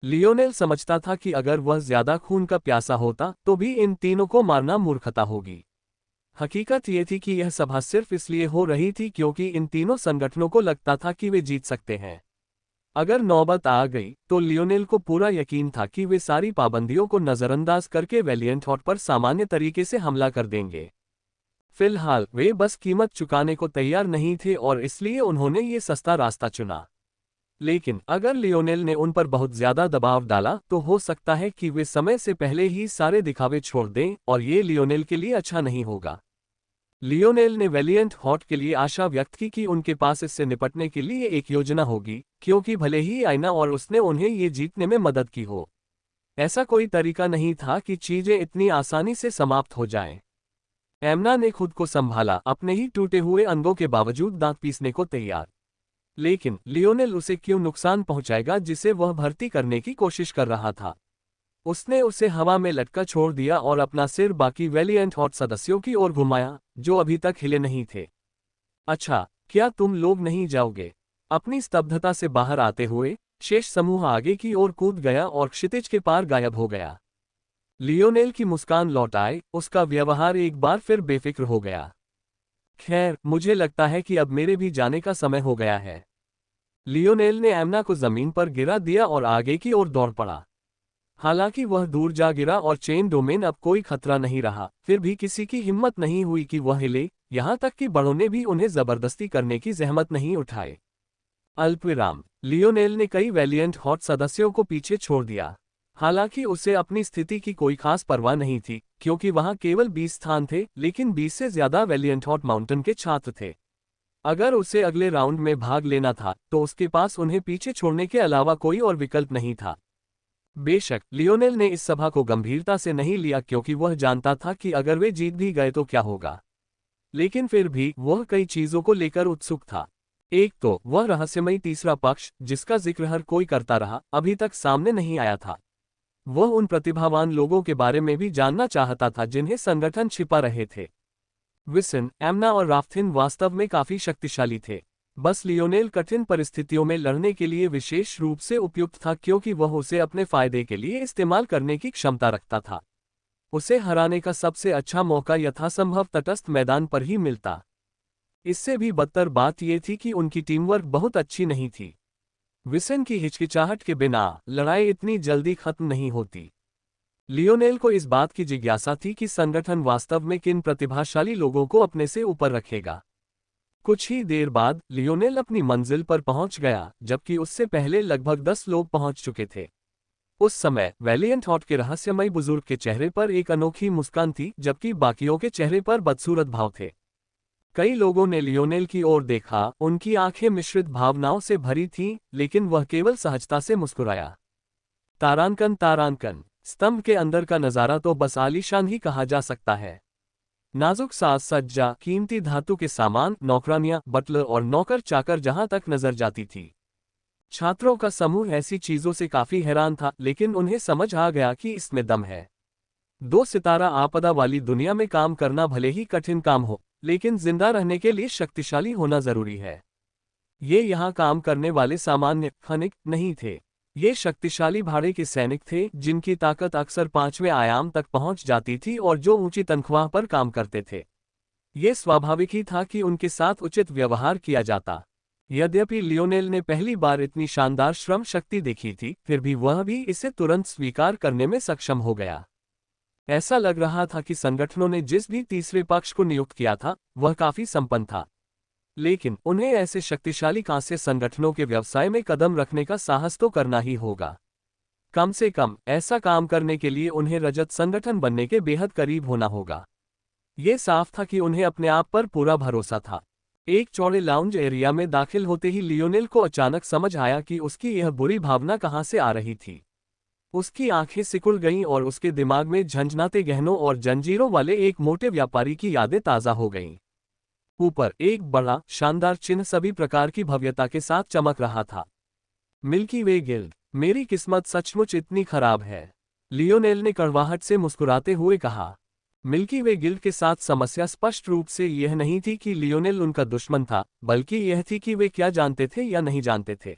Speaker 1: लियोनेल समझता था कि अगर वह ज्यादा खून का प्यासा होता तो भी इन तीनों को मारना मूर्खता होगी। हकीकत ये थी कि यह सभा सिर्फ इसलिए हो रही थी क्योंकि इन तीनों संगठनों को लगता था कि वे जीत सकते हैं। अगर नौबत आ गई तो लियोनेल को पूरा यकीन था कि वे सारी पाबंदियों को नजरअंदाज करके वैलिएंट हॉट पर सामान्य तरीके से हमला कर देंगे। फिलहाल वे बस कीमत चुकाने को तैयार नहीं थे और इसलिए उन्होंने ये सस्ता रास्ता चुना। लेकिन अगर लियोनेल ने उन पर बहुत ज्यादा दबाव डाला तो हो सकता है कि वे समय से पहले ही सारे दिखावे छोड़ दें और ये लियोनेल के लिए अच्छा नहीं होगा। लियोनेल ने वैलिएंट हॉट के लिए आशा व्यक्त की कि उनके पास इससे निपटने के लिए एक योजना होगी, क्योंकि भले ही आयना और उसने उन्हें ये जीतने में मदद की हो, ऐसा कोई तरीका नहीं था कि चीजें इतनी आसानी से समाप्त हो जाएं। एमना ने खुद को संभाला, अपने ही टूटे हुए अंगों के बावजूद दांत पीसने को तैयार। लेकिन लियोनेल उसे क्यों नुकसान पहुंचाएगा जिसे वह भर्ती करने की कोशिश कर रहा था? उसने उसे हवा में लटका छोड़ दिया और अपना सिर बाकी वैलिएंट हॉट सदस्यों की ओर घुमाया, जो अभी तक हिले नहीं थे। अच्छा, क्या तुम लोग नहीं जाओगे? अपनी स्तब्धता से बाहर आते हुए शेष समूह आगे की ओर कूद गया और क्षितिज के पार गायब हो गया। लियोनेल की मुस्कान लौट आई, उसका व्यवहार एक बार फिर बेफिक्र हो गया। खैर, मुझे लगता है कि अब मेरे भी जाने का समय हो गया है। लियोनेल ने एमना को जमीन पर गिरा दिया और आगे की ओर दौड़ पड़ा। हालांकि वह दूर जा गिरा और चेन डोमेन अब कोई खतरा नहीं रहा, फिर भी किसी की हिम्मत नहीं हुई कि वह हिले, यहां तक कि बड़ों ने भी उन्हें जबरदस्ती करने की जहमत नहीं उठाए। अल्पविराम। लियोनेल ने कई वैलिएंट हॉट सदस्यों को पीछे छोड़ दिया। हालांकि उसे अपनी स्थिति की कोई खास परवाह नहीं थी, क्योंकि वहां केवल 20 स्थान थे, लेकिन 20 से ज्यादा वैलिएंट हॉट माउंटेन के छात्र थे। अगर उसे अगले राउंड में भाग लेना था, तो उसके पास उन्हें पीछे छोड़ने के अलावा कोई और विकल्प नहीं था। बेशक लियोनेल ने इस सभा को गंभीरता से नहीं लिया, क्योंकि वह जानता था कि अगर वे जीत भी गए तो क्या होगा। लेकिन फिर भी वह कई चीजों को लेकर उत्सुक था। एक तो वह रहस्यमयी तीसरा पक्ष, जिसका जिक्र हर कोई करता रहा, अभी तक सामने नहीं आया था। वह उन प्रतिभावान लोगों के बारे में भी जानना चाहता था जिन्हें संगठन छिपा रहे थे। विसन, एमना और राफ्थिन वास्तव में काफी शक्तिशाली थे। बस लियोनेल कठिन परिस्थितियों में लड़ने के लिए विशेष रूप से उपयुक्त था, क्योंकि वह उसे अपने फायदे के लिए इस्तेमाल करने की क्षमता रखता था। उसे हराने का सबसे अच्छा मौका यथासंभव तटस्थ मैदान पर ही मिलता। इससे भी बदतर बात यह थी कि उनकी टीमवर्क बहुत अच्छी नहीं थी। विसन की हिचकिचाहट के बिना लड़ाई इतनी जल्दी खत्म नहीं होती। लियोनेल को इस बात की जिज्ञासा थी कि संगठन वास्तव में किन प्रतिभाशाली लोगों को अपने से ऊपर रखेगा। कुछ ही देर बाद लियोनेल अपनी मंजिल पर पहुंच गया, जबकि उससे पहले लगभग 10 लोग पहुंच चुके थे। उस समय वैलिएंट हॉट के रहस्यमयी बुजुर्ग के चेहरे पर एक अनोखी मुस्कान थी, जबकि बाकियों के चेहरे पर बदसूरत भाव थे। कई लोगों ने लियोनेल की ओर देखा, उनकी आंखें मिश्रित भावनाओं से भरी थीं, लेकिन वह केवल सहजता से मुस्कुराया। तारांकन तारांकन। स्तंभ के अंदर का नजारा तो बस आलीशान ही कहा जा सकता है। नाजुक साज सज्जा, कीमती धातु के सामान, नौकरानियां, बटलर और नौकर चाकर जहां तक नजर जाती थी। छात्रों का समूह ऐसी चीजों से काफी हैरान था, लेकिन उन्हें समझ आ गया कि इसमें दम है। 2 सितारा आपदा वाली दुनिया में काम करना भले ही कठिन काम हो, लेकिन जिंदा रहने के लिए शक्तिशाली होना जरूरी है। ये यहाँ काम करने वाले सामान्य खनिक नहीं थे। ये शक्तिशाली भाड़े के सैनिक थे, जिनकी ताकत अक्सर 5वें आयाम तक पहुंच जाती थी और जो ऊंची तनख्वाह पर काम करते थे। ये स्वाभाविक ही था कि उनके साथ उचित व्यवहार किया जाता। यद्यपि लियोनेल ने पहली बार इतनी शानदार श्रम शक्ति देखी थी, फिर भी वह भी इसे तुरंत स्वीकार करने में सक्षम हो गया। ऐसा लग रहा था कि संगठनों ने जिस भी तीसरे पक्ष को नियुक्त किया था, वह काफी संपन्न था। लेकिन उन्हें ऐसे शक्तिशाली कांस्य संगठनों के व्यवसाय में कदम रखने का साहस तो करना ही होगा। कम से कम ऐसा काम करने के लिए उन्हें रजत संगठन बनने के बेहद करीब होना होगा। ये साफ था कि उन्हें अपने आप पर पूरा भरोसा था। एक चौड़े लाउंज एरिया में दाखिल होते ही लियोनेल को अचानक समझ आया कि उसकी यह बुरी भावना कहां से आ रही थी। उसकी आंखें सिकुड़ गईं और उसके दिमाग में झंझनाते गहनों और जंजीरों वाले एक मोटे व्यापारी की यादें ताज़ा हो गईं। ऊपर एक बड़ा शानदार चिन्ह सभी प्रकार की भव्यता के साथ चमक रहा था। मिल्की वे गिल्ड। मेरी किस्मत सचमुच इतनी खराब है, लियोनेल ने कड़वाहट से मुस्कुराते हुए कहा। मिल्की वे गिल्ड के साथ समस्या स्पष्ट रूप से यह नहीं थी कि लियोनेल उनका दुश्मन था, बल्कि यह थी कि वे क्या जानते थे या नहीं जानते थे।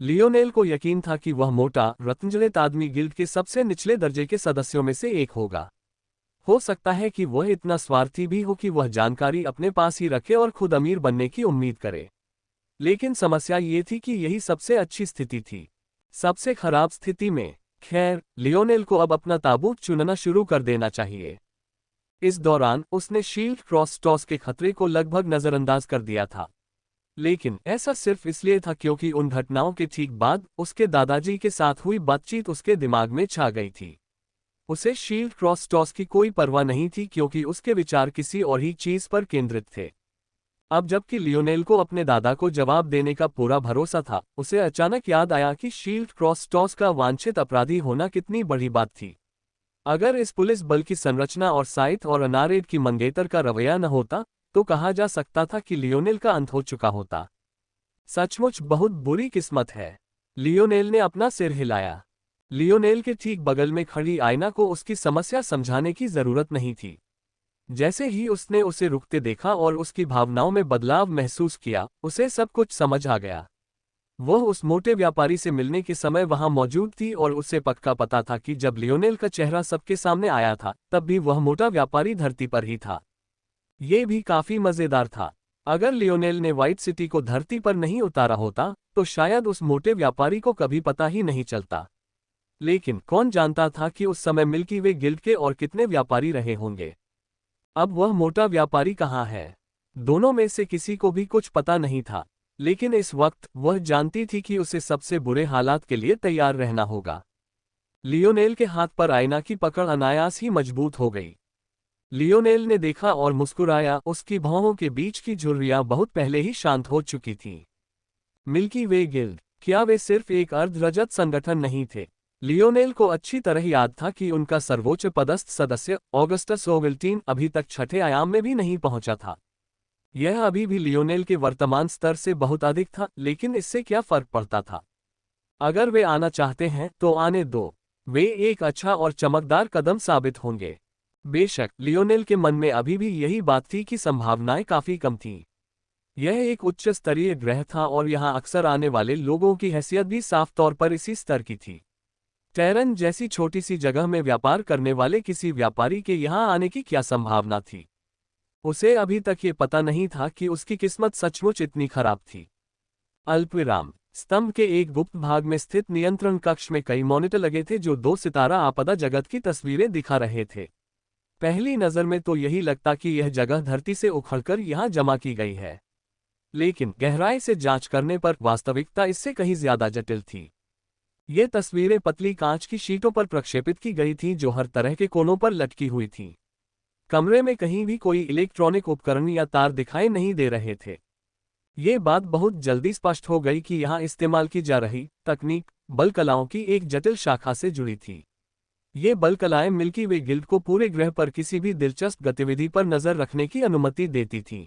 Speaker 1: लियोनेल को यकीन था कि वह मोटा रत्नजड़ित आदमी गिल्ड के सबसे निचले दर्जे के सदस्यों में से एक होगा। हो सकता है कि वह इतना स्वार्थी भी हो कि वह जानकारी अपने पास ही रखे और खुद अमीर बनने की उम्मीद करे। लेकिन समस्या ये थी कि यही सबसे अच्छी स्थिति थी। सबसे खराब स्थिति में, खैर, लियोनेल को अब अपना ताबूत चुनना शुरू कर देना चाहिए। इस दौरान उसने शील्ड क्रॉस टॉस के खतरे को लगभग नजरअंदाज कर दिया था। लेकिन ऐसा सिर्फ इसलिए था क्योंकि उन घटनाओं के ठीक बाद उसके दादाजी के साथ हुई बातचीत उसके दिमाग में छा गई थी। उसे शील्ड क्रॉस टॉस की कोई परवाह नहीं थी, क्योंकि उसके विचार किसी और ही चीज पर केंद्रित थे। अब जबकि लियोनेल को अपने दादा को जवाब देने का पूरा भरोसा था, उसे अचानक याद आया कि शील्ड क्रॉस टॉस का वांछित अपराधी होना कितनी बड़ी बात थी। अगर इस पुलिस बल की संरचना और साइथ और अनारेड की मंगेतर का रवैया न होता, तो कहा जा सकता था कि लियोनेल का अंत हो चुका होता। सचमुच बहुत बुरी किस्मत है। लियोनेल ने अपना सिर हिलाया। लियोनेल के ठीक बगल में खड़ी आयना को उसकी समस्या समझाने की जरूरत नहीं थी। जैसे ही उसने उसे रुकते देखा और उसकी भावनाओं में बदलाव महसूस किया, उसे सब कुछ समझ आ गया। वह उस मोटे व्यापारी से मिलने के समय वहां मौजूद थी और उसे पक्का पता था कि जब लियोनेल का चेहरा सबके सामने आया था, तब भी वह मोटा व्यापारी धरती पर ही था। ये भी काफी मजेदार था। अगर लियोनेल ने व्हाइट सिटी को धरती पर नहीं उतारा होता, तो शायद उस मोटे व्यापारी को कभी पता ही नहीं चलता। लेकिन कौन जानता था कि उस समय मिल्की वे गिल्ड के और कितने व्यापारी रहे होंगे। अब वह मोटा व्यापारी कहाँ है? दोनों में से किसी को भी कुछ पता नहीं था, लेकिन इस वक्त वह जानती थी कि उसे सबसे बुरे हालात के लिए तैयार रहना होगा। लियोनेल के हाथ पर आयना की पकड़ अनायास ही मजबूत हो गई। लियोनेल ने देखा और मुस्कुराया। उसकी भौहों के बीच की झुर्रियां बहुत पहले ही शांत हो चुकी थीं। मिल्की वे गिल्ड, क्या वे सिर्फ एक अर्धरजत संगठन नहीं थे? लियोनेल को अच्छी तरह याद था कि उनका सर्वोच्च पदस्थ सदस्य ऑगस्टस ओवल्टीन अभी तक छठे आयाम में भी नहीं पहुंचा था। यह अभी भी लियोनेल के वर्तमान स्तर से बहुत अधिक था, लेकिन इससे क्या फर्क पड़ता था? अगर वे आना चाहते हैं तो आने दो। वे एक अच्छा और चमकदार कदम साबित होंगे। बेशक लियोनेल के मन में अभी भी यही बात थी कि संभावनाएं काफी कम थीं। यह एक उच्च स्तरीय ग्रह था और यहां अक्सर आने वाले लोगों की हैसियत भी साफ तौर पर इसी स्तर की थी। टेरन जैसी छोटी सी जगह में व्यापार करने वाले किसी व्यापारी के यहां आने की क्या संभावना थी? उसे अभी तक ये पता नहीं था कि उसकी किस्मत सचमुच इतनी खराब थी। अल्पविराम। स्तंभ के एक गुप्त भाग में स्थित नियंत्रण कक्ष में कई मॉनिटर लगे थे जो 2 सितारा आपदा जगत की तस्वीरें दिखा रहे थे। पहली नजर में तो यही लगता कि यह जगह धरती से उखड़कर यहां जमा की गई है, लेकिन गहराई से जांच करने पर वास्तविकता इससे कहीं ज्यादा जटिल थी। ये तस्वीरें पतली कांच की शीटों पर प्रक्षेपित की गई थीं जो हर तरह के कोनों पर लटकी हुई थीं। कमरे में कहीं भी कोई इलेक्ट्रॉनिक उपकरण या तार दिखाई नहीं दे रहे थे। ये बात बहुत जल्दी स्पष्ट हो गई कि यहाँ इस्तेमाल की जा रही तकनीक बल कलाओं की एक जटिल शाखा से जुड़ी थी। ये बल कलाएं मिल्की वे गिल्ड को पूरे ग्रह पर किसी भी दिलचस्प गतिविधि पर नजर रखने की अनुमति देती थीं।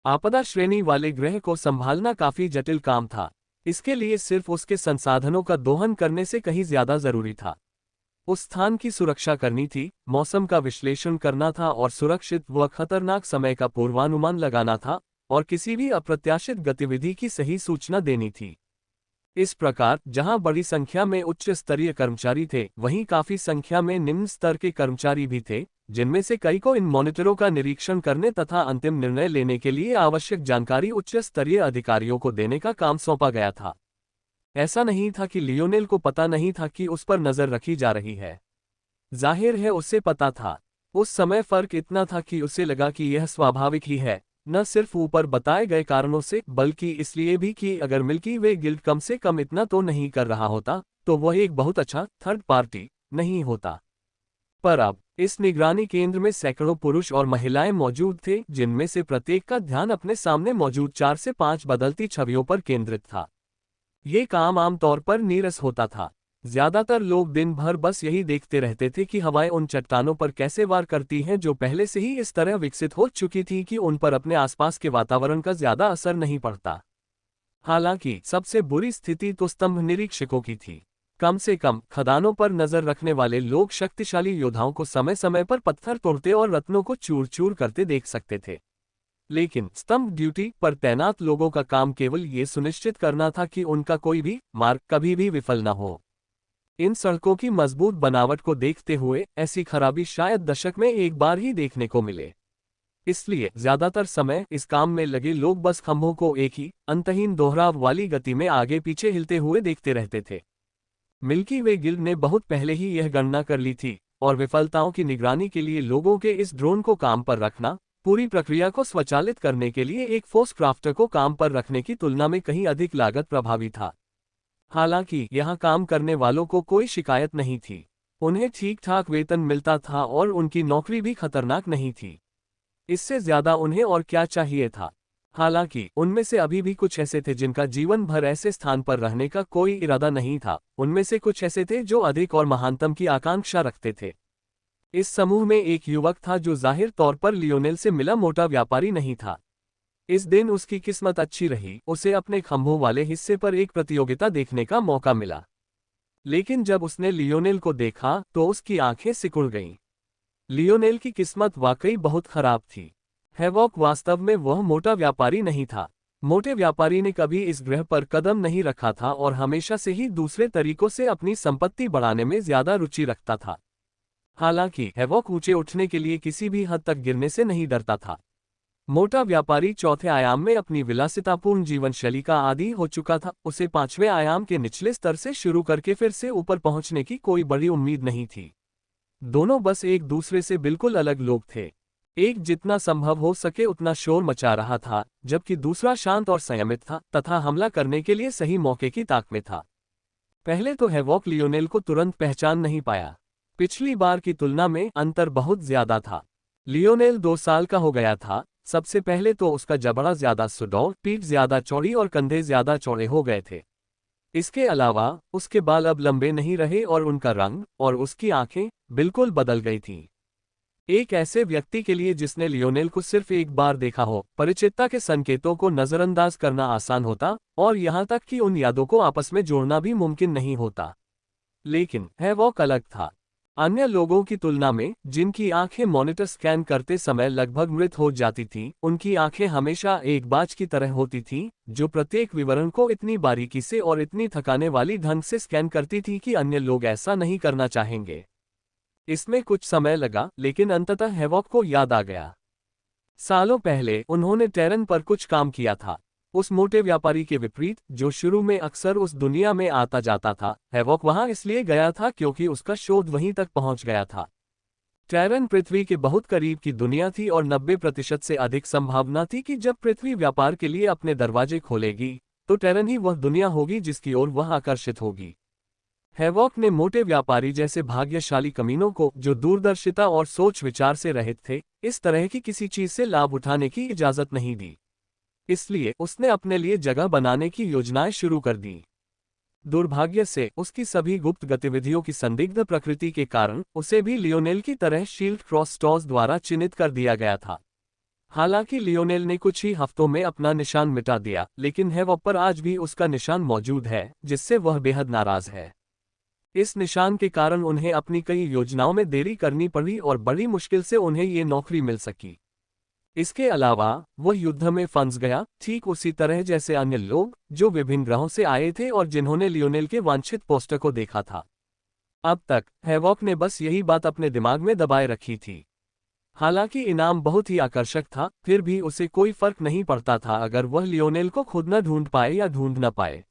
Speaker 1: आपदा श्रेणी वाले ग्रह को संभालना काफी जटिल काम था। इसके लिए सिर्फ उसके संसाधनों का दोहन करने से कहीं ज्यादा जरूरी था। उस स्थान की सुरक्षा करनी थी, मौसम का विश्लेषण करना था और सुरक्षित व खतरनाक समय का पूर्वानुमान लगाना था और किसी भी अप्रत्याशित गतिविधि की सही सूचना देनी थी। इस प्रकार जहां बड़ी संख्या में उच्च स्तरीय कर्मचारी थे, वहीं काफी संख्या में निम्न स्तर के कर्मचारी भी थे, जिनमें से कई को इन मॉनिटरों का निरीक्षण करने तथा अंतिम निर्णय लेने के लिए आवश्यक जानकारी उच्च स्तरीय अधिकारियों को देने का काम सौंपा गया था। ऐसा नहीं था कि लियोनेल को पता नहीं था कि उस पर नजर रखी जा रही है। जाहिर है उसे पता था। उस समय फर्क इतना था कि उसे लगा कि यह स्वाभाविक ही है, न सिर्फ ऊपर बताए गए कारणों से बल्कि इसलिए भी कि अगर मिल्की वे गिल्ड कम से कम इतना तो नहीं कर रहा होता, तो वह एक बहुत अच्छा थर्ड पार्टी नहीं होता। पर अब इस निगरानी केंद्र में सैकड़ों पुरुष और महिलाएं मौजूद थे, जिनमें से प्रत्येक का ध्यान अपने सामने मौजूद 4 से 5 बदलती छवियों पर केंद्रित था। ये काम आमतौर पर नीरस होता था। ज्यादातर लोग दिन भर बस यही देखते रहते थे कि हवाएं उन चट्टानों पर कैसे वार करती हैं जो पहले से ही इस तरह विकसित हो चुकी थी कि उन पर अपने आसपास के वातावरण का ज्यादा असर नहीं पड़ता। हालांकि सबसे बुरी स्थिति तो स्तंभ निरीक्षकों की थी। कम से कम खदानों पर नजर रखने वाले लोग शक्तिशाली योद्धाओं को समय समय पर पत्थर तोड़ते और रत्नों को चूर चूर करते देख सकते थे। लेकिन स्तंभ ड्यूटी पर तैनात लोगों का काम केवल ये सुनिश्चित करना था कि उनका कोई भी मार्ग कभी भी विफल न हो। इन सड़कों की मजबूत बनावट को देखते हुए ऐसी खराबी शायद दशक में एक बार ही देखने को मिले। इसलिए ज्यादातर समय इस काम में लगे लोग बस खंभों को एक ही अंतहीन दोहराव वाली गति में आगे पीछे हिलते हुए देखते रहते थे। मिल्की वे गिल्ड ने बहुत पहले ही यह गणना कर ली थी और विफलताओं की निगरानी के लिए लोगों के इस ड्रोन को काम पर रखना पूरी प्रक्रिया को स्वचालित करने के लिए एक फोर्स क्राफ्टर को काम पर रखने की तुलना में कहीं अधिक लागत प्रभावी था। हालांकि यहां काम करने वालों को कोई शिकायत नहीं थी। उन्हें ठीक ठाक वेतन मिलता था और उनकी नौकरी भी खतरनाक नहीं थी। इससे ज्यादा उन्हें और क्या चाहिए था? हालांकि उनमें से अभी भी कुछ ऐसे थे जिनका जीवन भर ऐसे स्थान पर रहने का कोई इरादा नहीं था। उनमें से कुछ ऐसे थे जो अधिक और महानतम की आकांक्षा रखते थे। इस समूह में एक युवक था जो जाहिर तौर पर लियोनेल से मिला मोटा व्यापारी नहीं था। इस दिन उसकी किस्मत अच्छी रही, उसे अपने खंभों वाले हिस्से पर एक प्रतियोगिता देखने का मौका मिला। लेकिन जब उसने लियोनेल को देखा तो उसकी आंखें सिकुड़ गईं। लियोनेल की किस्मत वाकई बहुत खराब थी। हैवॉक वास्तव में वह मोटा व्यापारी नहीं था। मोटे व्यापारी ने कभी इस ग्रह पर कदम नहीं रखा था और हमेशा से ही दूसरे तरीकों से अपनी संपत्ति बढ़ाने में ज्यादा रुचि रखता था। हालांकि हैवॉक ऊंचे उठने के लिए किसी भी हद तक गिरने से नहीं डरता था। मोटा व्यापारी चौथे आयाम में अपनी विलासितापूर्ण जीवन शैली का आदी हो चुका था। उसे पांचवें आयाम के निचले स्तर से शुरू करके फिर से ऊपर पहुंचने की कोई बड़ी उम्मीद नहीं थी। दोनों बस एक दूसरे से बिल्कुल अलग लोग थे। एक जितना संभव हो सके उतना शोर मचा रहा था, जबकि दूसरा शांत और संयमित था तथा हमला करने के लिए सही मौके की ताक में था। पहले तो हैवॉक लियोनेल को तुरंत पहचान नहीं पाया। पिछली बार की तुलना में अंतर बहुत ज्यादा था। लियोनेल 2 साल का हो गया था। सबसे पहले तो उसका जबड़ा ज्यादा सुडौल, पीठ ज्यादा चौड़ी और कंधे ज्यादा चौड़े हो गए थे। इसके अलावा उसके बाल अब लंबे नहीं रहे और उनका रंग और उसकी आंखें बिल्कुल बदल गई थीं। एक ऐसे व्यक्ति के लिए जिसने लियोनेल को सिर्फ एक बार देखा हो, परिचितता के संकेतों को नजरअंदाज करना आसान होता और यहां तक कि उन यादों को आपस में जोड़ना भी मुमकिन नहीं होता। लेकिन हैवॉक अलग था। अन्य लोगों की तुलना में, जिनकी आंखें मॉनिटर स्कैन करते समय लगभग मृत हो जाती थीं, उनकी आंखें हमेशा एक बाज की तरह होती थीं, जो प्रत्येक विवरण को इतनी बारीकी से और इतनी थकाने वाली ढंग से स्कैन करती थी कि अन्य लोग ऐसा नहीं करना चाहेंगे। इसमें कुछ समय लगा, लेकिन अंततः हैवॉक को याद आ गया। सालों पहले उन्होंने टेरन पर कुछ काम किया था। उस मोटे व्यापारी के विपरीत, जो शुरू में अक्सर उस दुनिया में आता जाता था, हैवॉक वहां इसलिए गया था क्योंकि उसका शोध वहीं तक पहुंच गया था। टेरन पृथ्वी के बहुत करीब की दुनिया थी और 90% से अधिक संभावना थी कि जब पृथ्वी व्यापार के लिए अपने दरवाजे खोलेगी, तो टेरन ही वह दुनिया होगी जिसकी ओर वह आकर्षित होगी। हैवॉक ने मोटे व्यापारी जैसे भाग्यशाली कमीनों को, जो दूरदर्शिता और सोच विचार से रहित थे, इस तरह की किसी चीज से लाभ उठाने की इजाजत नहीं दी। इसलिए उसने अपने लिए जगह बनाने की योजनाएं शुरू कर दी। दुर्भाग्य से उसकी सभी गुप्त गतिविधियों की संदिग्ध प्रकृति के कारण उसे भी लियोनेल की तरह शील्ड क्रॉस स्टॉर्स द्वारा चिन्हित कर दिया गया था। हालांकि लियोनेल ने कुछ ही हफ्तों में अपना निशान मिटा दिया, लेकिन हैवॉक पर आज भी उसका निशान मौजूद है, जिससे वह बेहद नाराज है। इस निशान के कारण उन्हें अपनी कई योजनाओं में देरी करनी पड़ी और बड़ी मुश्किल से उन्हें ये नौकरी मिल सकी। इसके अलावा वह युद्ध में फंस गया, ठीक उसी तरह जैसे अन्य लोग जो विभिन्न ग्रहों से आए थे और जिन्होंने लियोनेल के वांछित पोस्टर को देखा था। अब तक हैवॉक ने बस यही बात अपने दिमाग में दबाए रखी थी। हालांकि इनाम बहुत ही आकर्षक था, फिर भी उसे कोई फर्क नहीं पड़ता था अगर वह लियोनेल को खुद न ढूंढ पाए या ढूंढ न पाए।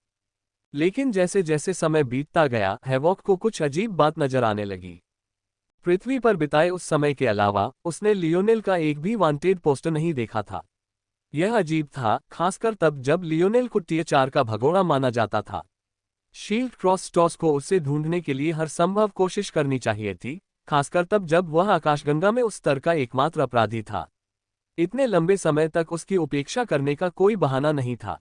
Speaker 1: लेकिन जैसे जैसे समय बीतता गया, हैवॉक को कुछ अजीब बात नजर आने लगी। पृथ्वी पर बिताए उस समय के अलावा उसने लियोनेल का एक भी वांटेड पोस्टर नहीं देखा था। यह अजीब था, खासकर तब जब लियोनेल को टियर 4 का भगोड़ा माना जाता था। शील्ड क्रॉस स्टॉर्स को उसे ढूंढने के लिए हर संभव कोशिश करनी चाहिए थी, खासकर तब जब वह आकाशगंगा में उस स्तर का एकमात्र अपराधी था। इतने लंबे समय तक उसकी उपेक्षा करने का कोई बहाना नहीं था।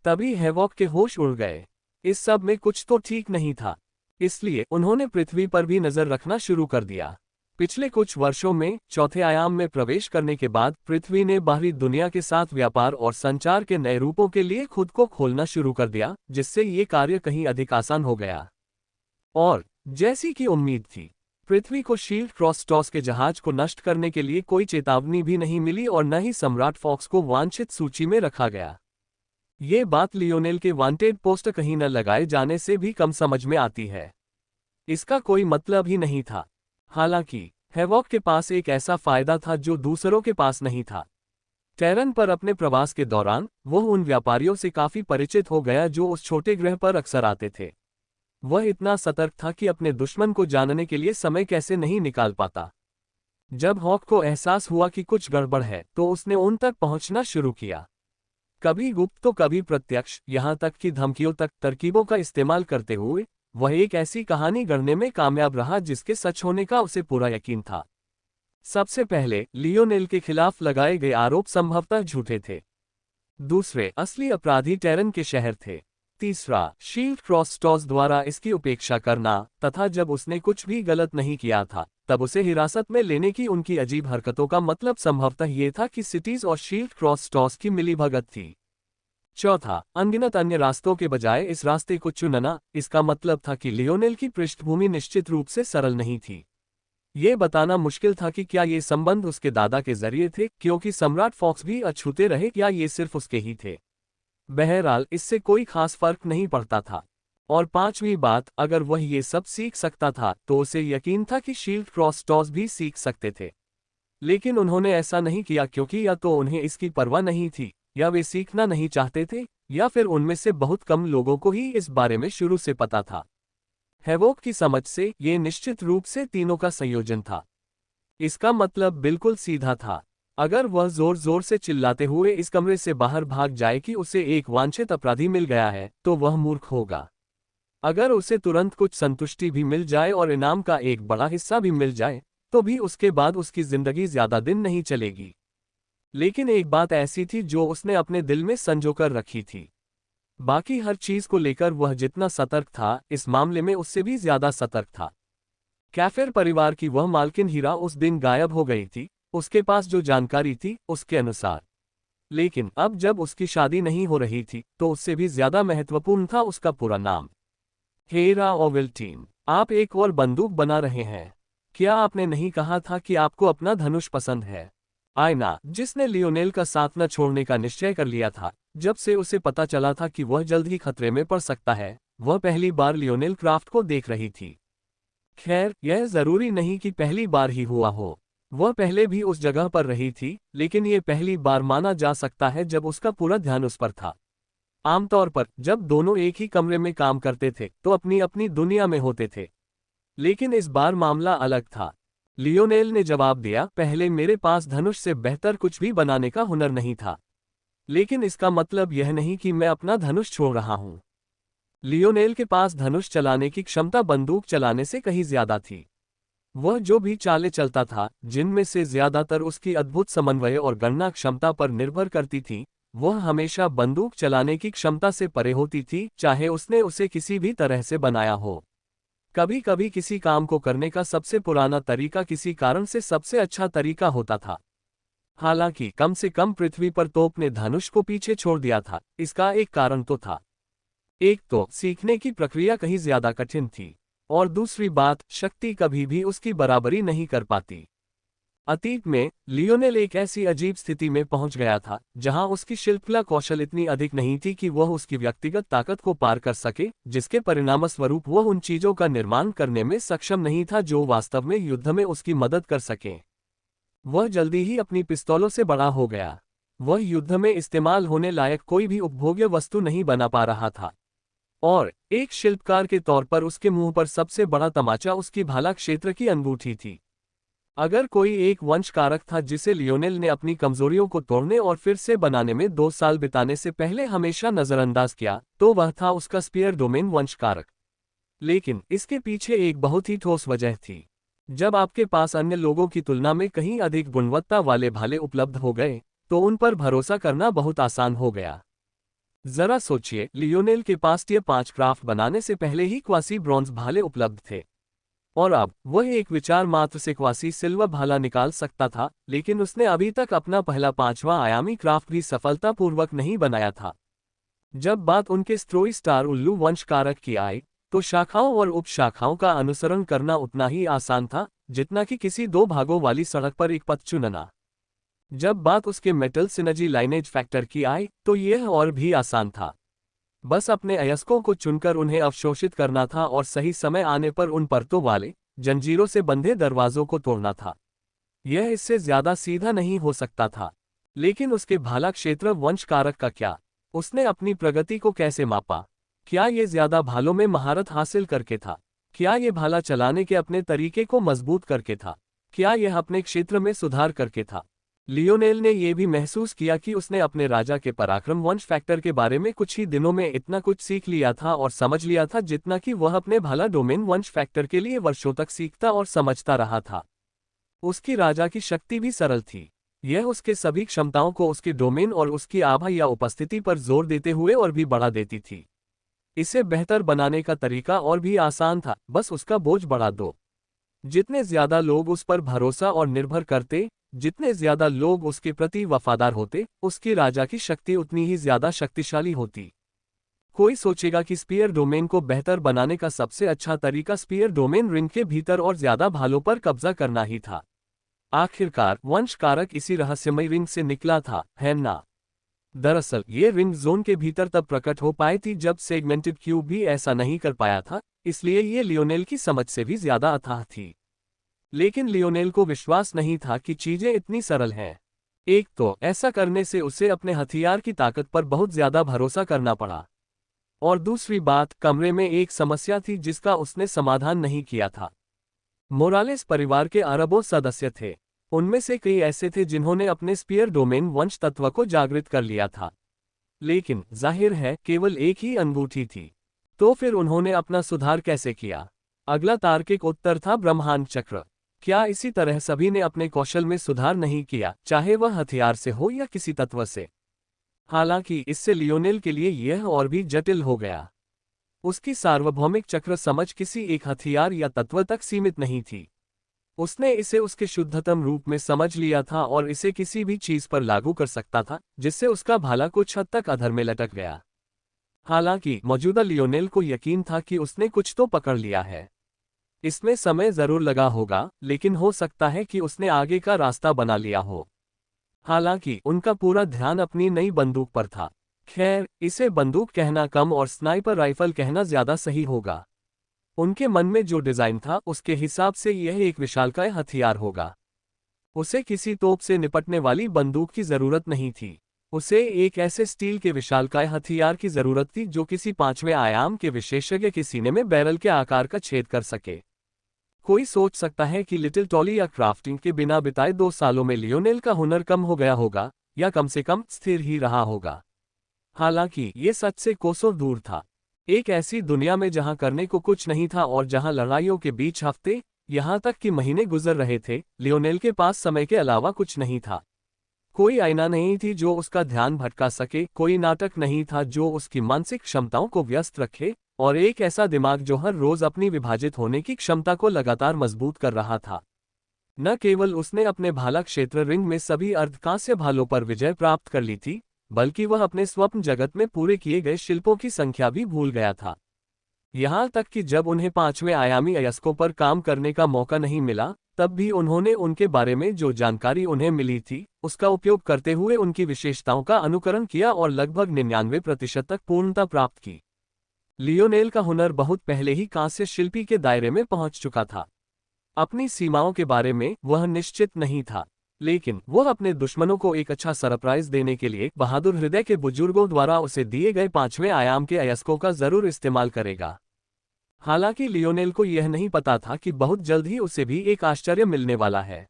Speaker 1: तभी हैवॉक के होश उड़ गए। इस सब में कुछ तो ठीक नहीं था। इसलिए उन्होंने पृथ्वी पर भी नजर रखना शुरू कर दिया। पिछले कुछ वर्षों में चौथे आयाम में प्रवेश करने के बाद पृथ्वी ने बाहरी दुनिया के साथ व्यापार और संचार के नए रूपों के लिए खुद को खोलना शुरू कर दिया, जिससे ये कार्य कहीं अधिक आसान हो गया। और जैसी की उम्मीद थी, पृथ्वी को शील्ड क्रॉस स्टॉर्स के जहाज को नष्ट करने के लिए कोई चेतावनी भी नहीं मिली और न ही सम्राट फॉक्स को वांछित सूची में रखा गया। ये बात लियोनेल के वांटेड पोस्टर कहीं न लगाए जाने से भी कम समझ में आती है। इसका कोई मतलब ही नहीं था। हालांकि हैवॉक के पास एक ऐसा फायदा था जो दूसरों के पास नहीं था। टेरन पर अपने प्रवास के दौरान वह उन व्यापारियों से काफी परिचित हो गया जो उस छोटे ग्रह पर अक्सर आते थे। वह इतना सतर्क था कि अपने दुश्मन को जानने के लिए समय कैसे नहीं निकाल पाता। जब हॉक को एहसास हुआ कि कुछ गड़बड़ है, तो उसने उन तक पहुंचना शुरू किया। कभी गुप्त तो कभी प्रत्यक्ष, यहां तक कि धमकियों तक तरकीबों का इस्तेमाल करते हुए वह एक ऐसी कहानी गढ़ने में कामयाब रहा जिसके सच होने का उसे पूरा यकीन था। सबसे पहले लियोनेल के खिलाफ लगाए गए आरोप संभवतः झूठे थे। दूसरे, असली अपराधी टेरन के शहर थे। तीसरा, शील्ड क्रॉस स्टॉर्स द्वारा इसकी उपेक्षा करना, तथा जब उसने कुछ भी गलत नहीं किया था तब उसे हिरासत में लेने की उनकी अजीब हरकतों का मतलब संभवतः ये था कि सिटीज और शील्ड क्रॉस स्टॉर्स की मिलीभगत थी। चौथा, अनगिनत अन्य रास्तों के बजाय इस रास्ते को चुनना। इसका मतलब था कि लियोनेल की पृष्ठभूमि निश्चित रूप से सरल नहीं थी। ये बताना मुश्किल था कि क्या ये संबंध उसके दादा के जरिए थे, क्योंकि सम्राट फॉक्स भी अछूते रहे, या ये सिर्फ उसके ही थे। बहरहाल इससे कोई खास फर्क नहीं पड़ता था। और पांचवी बात, अगर वह ये सब सीख सकता था तो उसे यकीन था कि शील्ड क्रॉस टॉस भी सीख सकते थे। लेकिन उन्होंने ऐसा नहीं किया, क्योंकि या तो उन्हें इसकी परवाह नहीं थी, या वे सीखना नहीं चाहते थे, या फिर उनमें से बहुत कम लोगों को ही इस बारे में शुरू से पता था। हैवोक की समझ से ये निश्चित रूप से तीनों का संयोजन था। इसका मतलब बिल्कुल सीधा था। अगर वह जोर जोर से चिल्लाते हुए इस कमरे से बाहर भाग जाए कि उसे एक वांछित अपराधी मिल गया है, तो वह मूर्ख होगा। अगर उसे तुरंत कुछ संतुष्टि भी मिल जाए और इनाम का एक बड़ा हिस्सा भी मिल जाए, तो भी उसके बाद उसकी जिंदगी ज्यादा दिन नहीं चलेगी। लेकिन एक बात ऐसी थी जो उसने अपने दिल में संजोकर रखी थी। बाकी हर चीज को लेकर वह जितना सतर्क था, इस मामले में उससे भी ज्यादा सतर्क था। कैफिर परिवार की वह मालकिन हीरा उस दिन गायब हो गई थी, उसके पास जो जानकारी थी उसके अनुसार। लेकिन अब जब उसकी शादी नहीं हो रही थी, तो उससे भी ज्यादा महत्वपूर्ण था उसका पूरा नाम। हेरा ओविल्टीन, आप एक और बंदूक बना रहे हैं। क्या आपने नहीं कहा था कि आपको अपना धनुष पसंद है? आयना, जिसने लियोनेल का साथ न छोड़ने का निश्चय कर लिया था, जब से उसे पता चला था कि वह जल्द ही खतरे में पड़ सकता है, वह पहली बार लियोनेल क्राफ्ट को देख रही थी। खैर, यह जरूरी नहीं कि पहली बार ही हुआ हो। वह पहले भी उस जगह पर रही थी, लेकिन ये पहली बार माना जा सकता है जब उसका पूरा ध्यान उस पर था। आमतौर पर जब दोनों एक ही कमरे में काम करते थे तो अपनी अपनी दुनिया में होते थे। लेकिन इस बार मामला अलग था। लियोनेल ने जवाब दिया, पहले मेरे पास धनुष से बेहतर कुछ भी बनाने का हुनर नहीं था। लेकिन इसका मतलब यह नहीं कि मैं अपना धनुष छोड़ रहा हूं। लियोनेल के पास धनुष चलाने की क्षमता बंदूक चलाने से कहीं ज्यादा थी। वह जो भी चालें चलता था, जिनमें से ज्यादातर उसकी अद्भुत समन्वय और गणना क्षमता पर निर्भर करती थी, वह हमेशा बंदूक चलाने की क्षमता से परे होती थी, चाहे उसने उसे किसी भी तरह से बनाया हो। कभी कभी किसी काम को करने का सबसे पुराना तरीका किसी कारण से सबसे अच्छा तरीका होता था। हालांकि कम से कम पृथ्वी पर तोप ने धनुष को पीछे छोड़ दिया था। इसका एक कारण तो था। एक तो सीखने की प्रक्रिया कहीं ज्यादा कठिन थी, और दूसरी बात, शक्ति कभी भी उसकी बराबरी नहीं कर पाती। अतीत में लियोनेल एक ऐसी अजीब स्थिति में पहुंच गया था जहां उसकी शिल्पकला कौशल इतनी अधिक नहीं थी कि वह उसकी व्यक्तिगत ताकत को पार कर सके, जिसके परिणामस्वरूप वह उन चीजों का निर्माण करने में सक्षम नहीं था जो वास्तव में युद्ध में उसकी मदद कर सके। वह जल्दी ही अपनी पिस्तौलों से बड़ा हो गया। वह युद्ध में इस्तेमाल होने लायक कोई भी उपभोग्य वस्तु नहीं बना पा रहा था। और एक शिल्पकार के तौर पर उसके मुंह पर सबसे बड़ा तमाचा उसकी भाला क्षेत्र की अंगूठी थी। अगर कोई एक वंशकारक था जिसे लियोनेल ने अपनी कमजोरियों को तोड़ने और फिर से बनाने में 2 साल बिताने से पहले हमेशा नजरअंदाज किया, तो वह था उसका स्पीयर डोमेन वंशकारक। लेकिन इसके पीछे एक बहुत ही ठोस वजह थी। जब आपके पास अन्य लोगों की तुलना में कहीं अधिक गुणवत्ता वाले भाले उपलब्ध हो गए, तो उन पर भरोसा करना बहुत आसान हो गया। जरा सोचिए, लियोनेल के पास टियर 5 क्राफ्ट बनाने से पहले ही क्वासी ब्रॉन्ज भाले उपलब्ध थे। और अब वह एक विचार मात्र से क्वासी सिल्वर भाला निकाल सकता था, लेकिन उसने अभी तक अपना पहला 5वां आयामी क्राफ्ट भी सफलतापूर्वक नहीं बनाया था। जब बात उनके स्ट्रोई स्टार उल्लू वंशकारक की आई, तो शाखाओं और उपशाखाओं का अनुसरण करना उतना ही आसान था जितना कि किसी 2 भागों वाली सड़क पर एक पथ चुनना। जब बात उसके मेटल सिनर्जी लाइनेज फैक्टर की आई, तो यह और भी आसान था। बस अपने अयस्कों को चुनकर उन्हें अवशोषित करना था और सही समय आने पर उन परतों वाले जंजीरों से बंधे दरवाजों को तोड़ना था। यह इससे ज्यादा सीधा नहीं हो सकता था। लेकिन उसके भाला क्षेत्र वंशकारक का क्या? उसने अपनी प्रगति को कैसे मापा? क्या ये ज्यादा भालों में महारत हासिल करके था? क्या ये भाला चलाने के अपने तरीके को मजबूत करके था? क्या यह अपने क्षेत्र में सुधार करके था? लियोनेल ने यह भी महसूस किया कि उसने अपने राजा के पराक्रम वंश फैक्टर के बारे में कुछ ही दिनों में इतना कुछ सीख लिया था और समझ लिया था जितना कि वह अपने भाला डोमेन वंश फैक्टर के लिए वर्षों तक सीखता और समझता रहा था। उसकी राजा की शक्ति भी सरल थी। यह उसके सभी क्षमताओं को उसके डोमेन और उसकी आभा या उपस्थिति पर जोर देते हुए और भी बढ़ा देती थी। इसे बेहतर बनाने का तरीका और भी आसान था, बस उसका बोझ बढ़ा दो। जितने ज्यादा लोग उस पर भरोसा और निर्भर करते, जितने ज्यादा लोग उसके प्रति वफादार होते, उसकी राजा की शक्ति उतनी ही ज्यादा शक्तिशाली होती। कोई सोचेगा कि स्पीयर डोमेन को बेहतर बनाने का सबसे अच्छा तरीका स्पीयर डोमेन रिंग के भीतर और ज्यादा भालों पर कब्जा करना ही था। आखिरकार वंशकारक इसी रहस्यमय रिंग से निकला था, है ना? दरअसल ये रिंग जोन के भीतर तब प्रकट हो पाई थी जब सेगमेंटेड क्यूब भी ऐसा नहीं कर पाया था, इसलिए ये लियोनेल की समझ से भी ज्यादा अथाह थी। लेकिन लियोनेल को विश्वास नहीं था कि चीजें इतनी सरल हैं। एक तो ऐसा करने से उसे अपने हथियार की ताकत पर बहुत ज्यादा भरोसा करना पड़ा, और दूसरी बात, कमरे में एक समस्या थी जिसका उसने समाधान नहीं किया था। मोरालेस परिवार के अरबों सदस्य थे। उनमें से कई ऐसे थे जिन्होंने अपने स्पीयर डोमेन वंश तत्व को जागृत कर लिया था, लेकिन जाहिर है केवल एक ही अंगूठी थी। तो फिर उन्होंने अपना सुधार कैसे किया? अगला तार्किक उत्तर था ब्रह्मांड चक्र। क्या इसी तरह सभी ने अपने कौशल में सुधार नहीं किया, चाहे वह हथियार से हो या किसी तत्व से? हालांकि इससे लियोनेल के लिए यह और भी जटिल हो गया। उसकी सार्वभौमिक चक्र समझ किसी एक हथियार या तत्व तक सीमित नहीं थी। उसने इसे उसके शुद्धतम रूप में समझ लिया था और इसे किसी भी चीज पर लागू कर सकता था, जिससे उसका भाला कुछ हद तक अधर में लटक गया। हालांकि मौजूदा लियोनेल को यकीन था कि उसने कुछ तो पकड़ लिया है। इसमें समय जरूर लगा होगा, लेकिन हो सकता है कि उसने आगे का रास्ता बना लिया हो। हालांकि उनका पूरा ध्यान अपनी नई बंदूक पर था। खैर, इसे बंदूक कहना कम और स्नाइपर राइफल कहना ज्यादा सही होगा। उनके मन में जो डिजाइन था उसके हिसाब से यह एक विशालकाय हथियार होगा। उसे किसी तोप से निपटने वाली बंदूक की जरूरत नहीं थी। उसे एक ऐसे स्टील के विशालकाय हथियार की जरूरत थी जो किसी पांचवें आयाम के विशेषज्ञ के सीने में बैरल के आकार का छेद कर सके। कोई सोच सकता है कि लिटिल टॉली या क्राफ्टिंग के बिना बिताए 2 सालों में लियोनेल का हुनर कम हो गया होगा, या कम से कम स्थिर ही रहा होगा। हालांकि ये सच से कोसों दूर था। एक ऐसी दुनिया में जहां करने को कुछ नहीं था और जहां लड़ाइयों के बीच हफ्ते, यहां तक कि महीने गुजर रहे थे, लियोनेल के पास समय के अलावा कुछ नहीं था। कोई आईना नहीं थी जो उसका ध्यान भटका सके, कोई नाटक नहीं था जो उसकी मानसिक क्षमताओं को व्यस्त रखे, और एक ऐसा दिमाग जो हर रोज अपनी विभाजित होने की क्षमता को लगातार मजबूत कर रहा था। न केवल उसने अपने भाला क्षेत्र रिंग में सभी अर्धकांस्य भालों पर विजय प्राप्त कर ली थी, बल्कि वह अपने स्वप्न जगत में पूरे किए गए शिल्पों की संख्या भी भूल गया था। यहाँ तक कि जब उन्हें 5वें आयामी अयस्कों पर काम करने का मौका नहीं मिला, तब भी उन्होंने उनके बारे में जो जानकारी उन्हें मिली थी, उसका उपयोग करते हुए उनकी विशेषताओं का अनुकरण किया और लगभग 99% तक पूर्णता प्राप्त की। लियोनेल का हुनर बहुत पहले ही कांस्य शिल्पी के दायरे में पहुंच चुका था। अपनी सीमाओं के बारे में वह निश्चित नहीं था, लेकिन वह अपने दुश्मनों को एक अच्छा सरप्राइज देने के लिए बहादुर हृदय के बुजुर्गों द्वारा उसे दिए गए 5वें आयाम के अयस्कों का जरूर इस्तेमाल करेगा। हालांकि लियोनेल को यह नहीं पता था कि बहुत जल्द ही उसे भी एक आश्चर्य मिलने वाला है।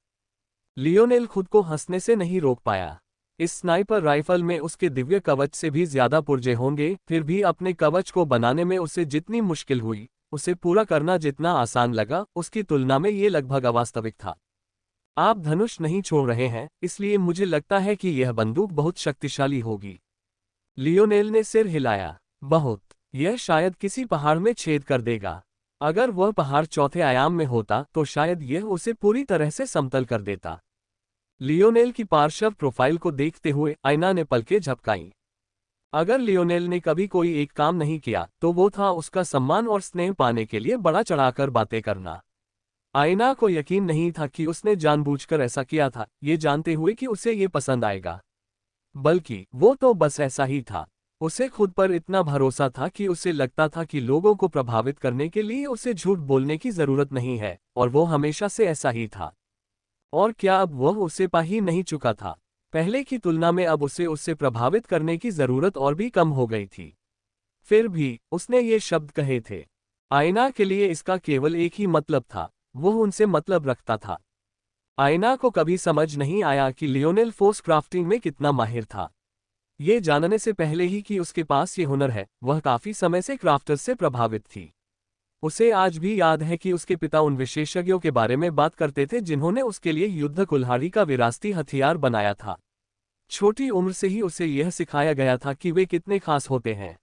Speaker 1: लियोनेल खुद को हंसने से नहीं रोक पाया। इस स्नाइपर राइफल में उसके दिव्य कवच से भी ज्यादा पुर्जे होंगे, फिर भी अपने कवच को बनाने में उसे जितनी मुश्किल हुई, उसे पूरा करना जितना आसान लगा, उसकी तुलना में ये लगभग अवास्तविक था। आप धनुष नहीं छोड़ रहे हैं, इसलिए मुझे लगता है कि यह बंदूक बहुत शक्तिशाली होगी। लियोनेल ने सिर हिलाया। बहुत। यह शायद किसी पहाड़ में छेद कर देगा। अगर वह पहाड़ 4थे आयाम में होता तो शायद यह उसे पूरी तरह से समतल कर देता। लियोनेल की पार्श्व प्रोफाइल को देखते हुए आईना ने पलकें झपकाईं। अगर लियोनेल ने कभी कोई एक काम नहीं किया तो वो था उसका सम्मान और स्नेह पाने के लिए बड़ा चढ़ाकर बातें करना। आईना को यकीन नहीं था कि उसने जानबूझकर ऐसा किया था, ये जानते हुए कि उसे ये पसंद आएगा। बल्कि वो तो बस ऐसा ही था। उसे खुद पर इतना भरोसा था कि उसे लगता था कि लोगों को प्रभावित करने के लिए उसे झूठ बोलने की जरूरत नहीं है, और वो हमेशा से ऐसा ही था। और क्या अब वह उसे पा ही नहीं चुका था? पहले की तुलना में अब उससे प्रभावित करने की जरूरत और भी कम हो गई थी। फिर भी उसने ये शब्द कहे थे। आईना के लिए इसका केवल एक ही मतलब था, वो उनसे मतलब रखता था। आईना को कभी समझ नहीं आया कि लियोनेल फोर्स क्राफ्टिंग में कितना माहिर था। ये जानने से पहले ही कि उसके पास ये हुनर है, वह काफी समय से क्राफ्टर्स से प्रभावित थी। उसे आज भी याद है कि उसके पिता उन विशेषज्ञों के बारे में बात करते थे जिन्होंने उसके लिए युद्ध कुल्हाड़ी का विरासती हथियार बनाया था। छोटी उम्र से ही उसे यह सिखाया गया था कि वे कितने खास होते हैं।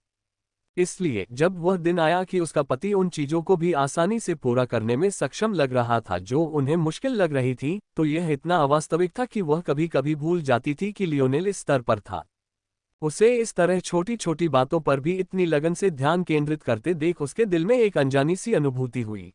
Speaker 1: इसलिए जब वह दिन आया कि उसका पति उन चीजों को भी आसानी से पूरा करने में सक्षम लग रहा था जो उन्हें मुश्किल लग रही थी, तो यह इतना अवास्तविक था कि वह कभी कभी भूल जाती थी कि लियोनेल इस स्तर पर था। उसे इस तरह छोटी छोटी बातों पर भी इतनी लगन से ध्यान केंद्रित करते देख उसके दिल में एक अनजानी सी अनुभूति हुई।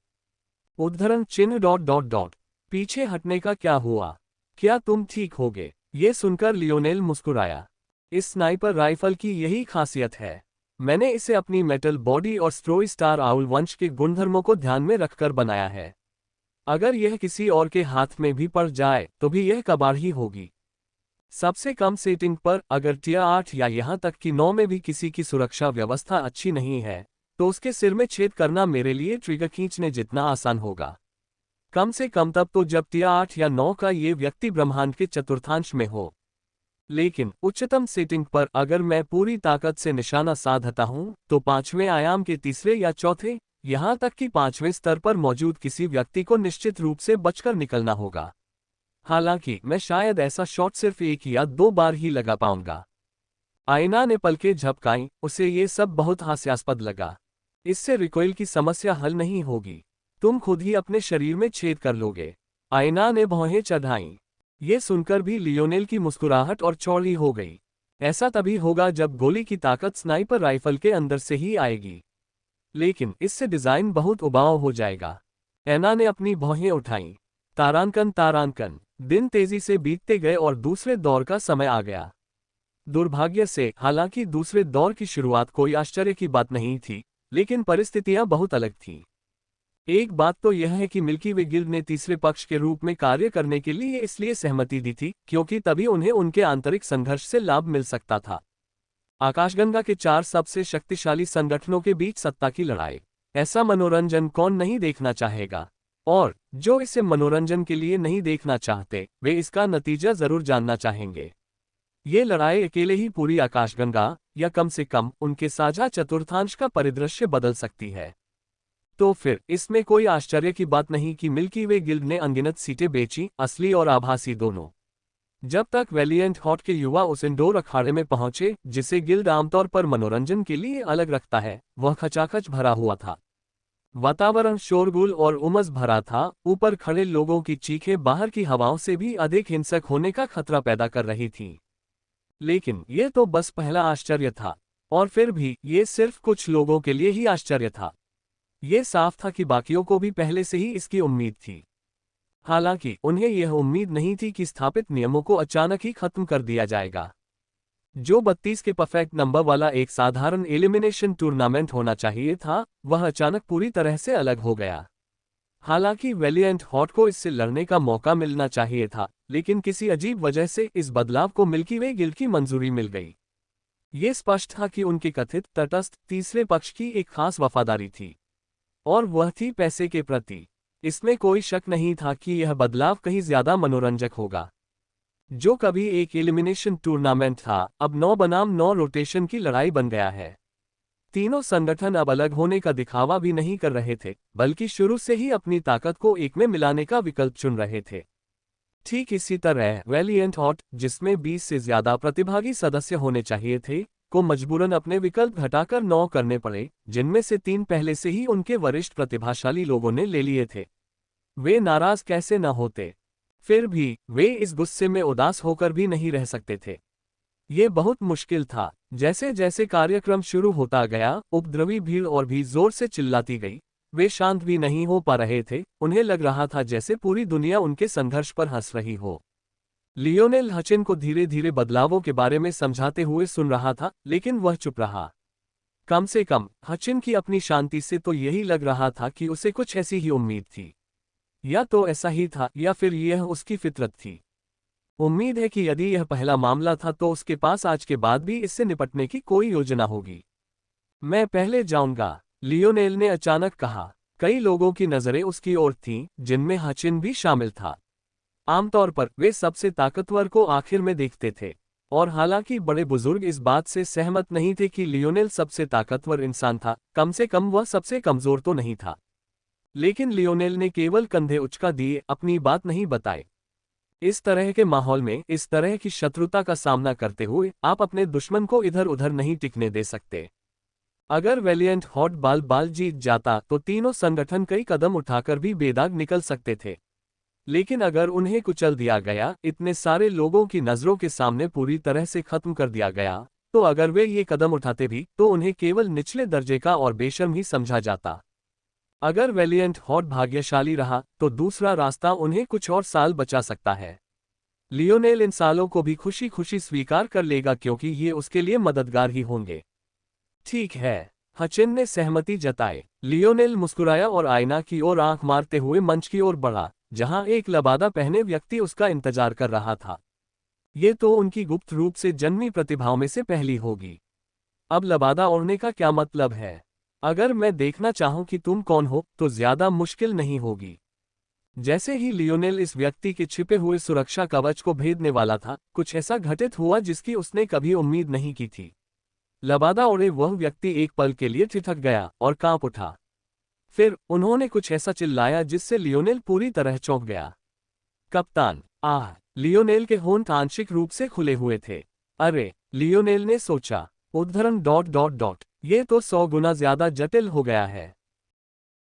Speaker 1: उद्धरण चिन्ह डॉट डॉट डॉट। पीछे हटने का क्या हुआ? क्या तुम ठीक होगे? ये सुनकर लियोनेल मुस्कुराया। इस स्नाइपर राइफल की यही खासियत है। मैंने इसे अपनी मेटल बॉडी और स्ट्रोई स्टार आउल वंश के गुणधर्मों को ध्यान में रखकर बनाया है। अगर यह किसी और के हाथ में भी पड़ जाए तो भी यह कबाड़ ही होगी। सबसे कम सेटिंग पर अगर टियर 8 या यहाँ तक कि 9 में भी किसी की सुरक्षा व्यवस्था अच्छी नहीं है, तो उसके सिर में छेद करना मेरे लिए ट्रिगर खींचने जितना आसान होगा। कम से कम तब तो जब टियर 8 या 9 का ये व्यक्ति ब्रह्मांड के चतुर्थांश में हो। लेकिन उच्चतम सेटिंग पर अगर मैं पूरी ताकत से निशाना साधता हूं, तो 5वें आयाम के तीसरे या चौथे, यहां तक कि 5वें स्तर पर मौजूद किसी व्यक्ति को निश्चित रूप से बचकर निकलना होगा। हालांकि मैं शायद ऐसा शॉट सिर्फ 1 या 2 बार ही लगा पाऊंगा। आयना ने पलकें झपकाईं, उसे ये सब बहुत हास्यास्पद लगा। इससे रिकॉइल की समस्या हल नहीं होगी। तुम खुद ही अपने शरीर में छेद कर लोगे। आयना ने भौहें चढ़ाईं। ये सुनकर भी लियोनेल की मुस्कुराहट और चौड़ी हो गई। ऐसा तभी होगा जब गोली की ताकत स्नाइपर राइफल के अंदर से ही आएगी। लेकिन इससे डिजाइन बहुत उबाऊ हो जाएगा। ऐना ने अपनी भौहें उठाईं। तारांकन तारांकन। दिन तेजी से बीतते गए और दूसरे दौर का समय आ गया। दुर्भाग्य से हालांकि दूसरे दौर की शुरुआत कोई आश्चर्य की बात नहीं थी, लेकिन परिस्थितियां बहुत अलग थीं। एक बात तो यह है कि मिल्की वे गिल्ड ने तीसरे पक्ष के रूप में कार्य करने के लिए इसलिए सहमति दी थी क्योंकि तभी उन्हें उनके आंतरिक संघर्ष से लाभ मिल सकता था। आकाशगंगा के 4 सबसे शक्तिशाली संगठनों के बीच सत्ता की लड़ाई, ऐसा मनोरंजन कौन नहीं देखना चाहेगा? और जो इसे मनोरंजन के लिए नहीं देखना चाहते, वे इसका नतीजा जरूर जानना चाहेंगे। ये लड़ाई अकेले ही पूरी आकाशगंगा, या कम से कम उनके साझा चतुर्थांश का परिदृश्य बदल सकती है। तो फिर इसमें कोई आश्चर्य की बात नहीं कि मिल्की वे गिल्ड ने अनगिनत सीटें बेची, असली और आभासी दोनों। जब तक वैलिएंट हॉट के युवा उस इंडोर अखाड़े में पहुंचे, जिसे गिल्ड आमतौर पर मनोरंजन के लिए अलग रखता है, वह खचाखच भरा हुआ था। वातावरण शोरगुल और उमस भरा था। ऊपर खड़े लोगों की चीखें बाहर की हवाओं से भी अधिक हिंसक होने का खतरा पैदा कर रही थीं। लेकिन यह तो बस पहला आश्चर्य था, और फिर भी ये सिर्फ कुछ लोगों के लिए ही आश्चर्य था। ये साफ था कि बाकियों को भी पहले से ही इसकी उम्मीद थी। हालांकि उन्हें यह उम्मीद नहीं थी कि स्थापित नियमों को अचानक ही खत्म कर दिया जाएगा। जो 32 के परफेक्ट नंबर वाला एक साधारण एलिमिनेशन टूर्नामेंट होना चाहिए था, वह अचानक पूरी तरह से अलग हो गया। हालांकि वैलिएंट हॉट को इससे लड़ने का मौका मिलना चाहिए था, लेकिन किसी अजीब वजह से इस बदलाव को मिल्की वे गिल्ड की मंजूरी मिल गई। ये स्पष्ट था कि उनकी कथित तटस्थ तीसरे पक्ष की एक खास वफादारी थी, और वह थी पैसे के प्रति। इसमें कोई शक नहीं था कि यह बदलाव कहीं ज्यादा मनोरंजक होगा। जो कभी एक एलिमिनेशन टूर्नामेंट था, अब 9 बनाम 9 रोटेशन की लड़ाई बन गया है। तीनों संगठन अब अलग होने का दिखावा भी नहीं कर रहे थे, बल्कि शुरू से ही अपनी ताकत को एक में मिलाने का विकल्प चुन रहे थे। ठीक इसी तरह वैलिएंट हॉट, जिसमें 20 से ज्यादा प्रतिभागी सदस्य होने चाहिए थे, को मजबूरन अपने विकल्प घटाकर 9 करने पड़े, जिनमें से 3 पहले से ही उनके वरिष्ठ प्रतिभाशाली लोगों ने ले लिए थे। वे नाराज कैसे न होते? फिर भी वे इस गुस्से में उदास होकर भी नहीं रह सकते थे। ये बहुत मुश्किल था। जैसे जैसे कार्यक्रम शुरू होता गया, उपद्रवी भीड़ और भी जोर से चिल्लाती गई। वे शांत भी नहीं हो पा रहे थे। उन्हें लग रहा था जैसे पूरी दुनिया उनके संघर्ष पर हंस रही हो। लियोनेल हचिन को धीरे धीरे बदलावों के बारे में समझाते हुए सुन रहा था, लेकिन वह चुप रहा। कम से कम हचिन की अपनी शांति से तो यही लग रहा था कि उसे कुछ ऐसी ही उम्मीद थी। या तो ऐसा ही था, या फिर यह उसकी फितरत थी। उम्मीद है कि यदि यह पहला मामला था तो उसके पास आज के बाद भी इससे निपटने की कोई योजना होगी। मैं पहले जाऊंगा, लियोनेल ने अचानक कहा। कई लोगों की नजरें उसकी ओर थीं, जिनमें हचिन भी शामिल था। आमतौर पर वे सबसे ताकतवर को आखिर में देखते थे, और हालांकि बड़े बुजुर्ग इस बात से सहमत नहीं थे कि लियोनेल सबसे ताकतवर इंसान था, कम से कम वह सबसे कमजोर तो नहीं था। लेकिन लियोनेल ने केवल कंधे उचका दिए, अपनी बात नहीं बताई। इस तरह के माहौल में इस तरह की शत्रुता का सामना करते हुए आप अपने दुश्मन को इधर उधर नहीं टिकने दे सकते। अगर वेलिएंट हॉट बाल जीत जाता तो तीनों संगठन कई कदम उठाकर भी बेदाग निकल सकते थे। लेकिन अगर उन्हें कुचल दिया गया, इतने सारे लोगों की नजरों के सामने पूरी तरह से खत्म कर दिया गया, तो अगर वे ये कदम उठाते भी तो उन्हें केवल निचले दर्जे का और बेशर्म ही समझा जाता। अगर वेलिएंट हॉट भाग्यशाली रहा तो दूसरा रास्ता उन्हें कुछ और साल बचा सकता है। लियोनेल इन सालों को भी खुशी खुशी स्वीकार कर लेगा क्योंकि ये उसके लिए मददगार ही होंगे। ठीक है, हचिन ने सहमति जताई। लियोनेल मुस्कुराया और आईना की ओर आंख मारते हुए मंच की ओर बढ़ा, जहां एक लबादा पहने व्यक्ति उसका इंतजार कर रहा था। ये तो उनकी गुप्त रूप से जन्मी प्रतिभाओं में से पहली होगी। अब लबादा ओढ़ने का क्या मतलब है? अगर मैं देखना चाहूं कि तुम कौन हो तो ज्यादा मुश्किल नहीं होगी। जैसे ही लियोनेल इस व्यक्ति के छिपे हुए सुरक्षा कवच को भेदने वाला था, कुछ ऐसा घटित हुआ जिसकी उसने कभी उम्मीद नहीं की थी। लबादा ओढ़े वह व्यक्ति एक पल के लिए ठिठक गया और कांप उठा। फिर उन्होंने कुछ ऐसा चिल्लाया जिससे लियोनेल पूरी तरह चौंक गया। कप्तान! आह! लियोनेल के होंठ आंशिक रूप से खुले हुए थे। अरे! लियोनेल ने सोचा। उद्धरण ... ये तो 100 गुना ज्यादा जटिल हो गया है।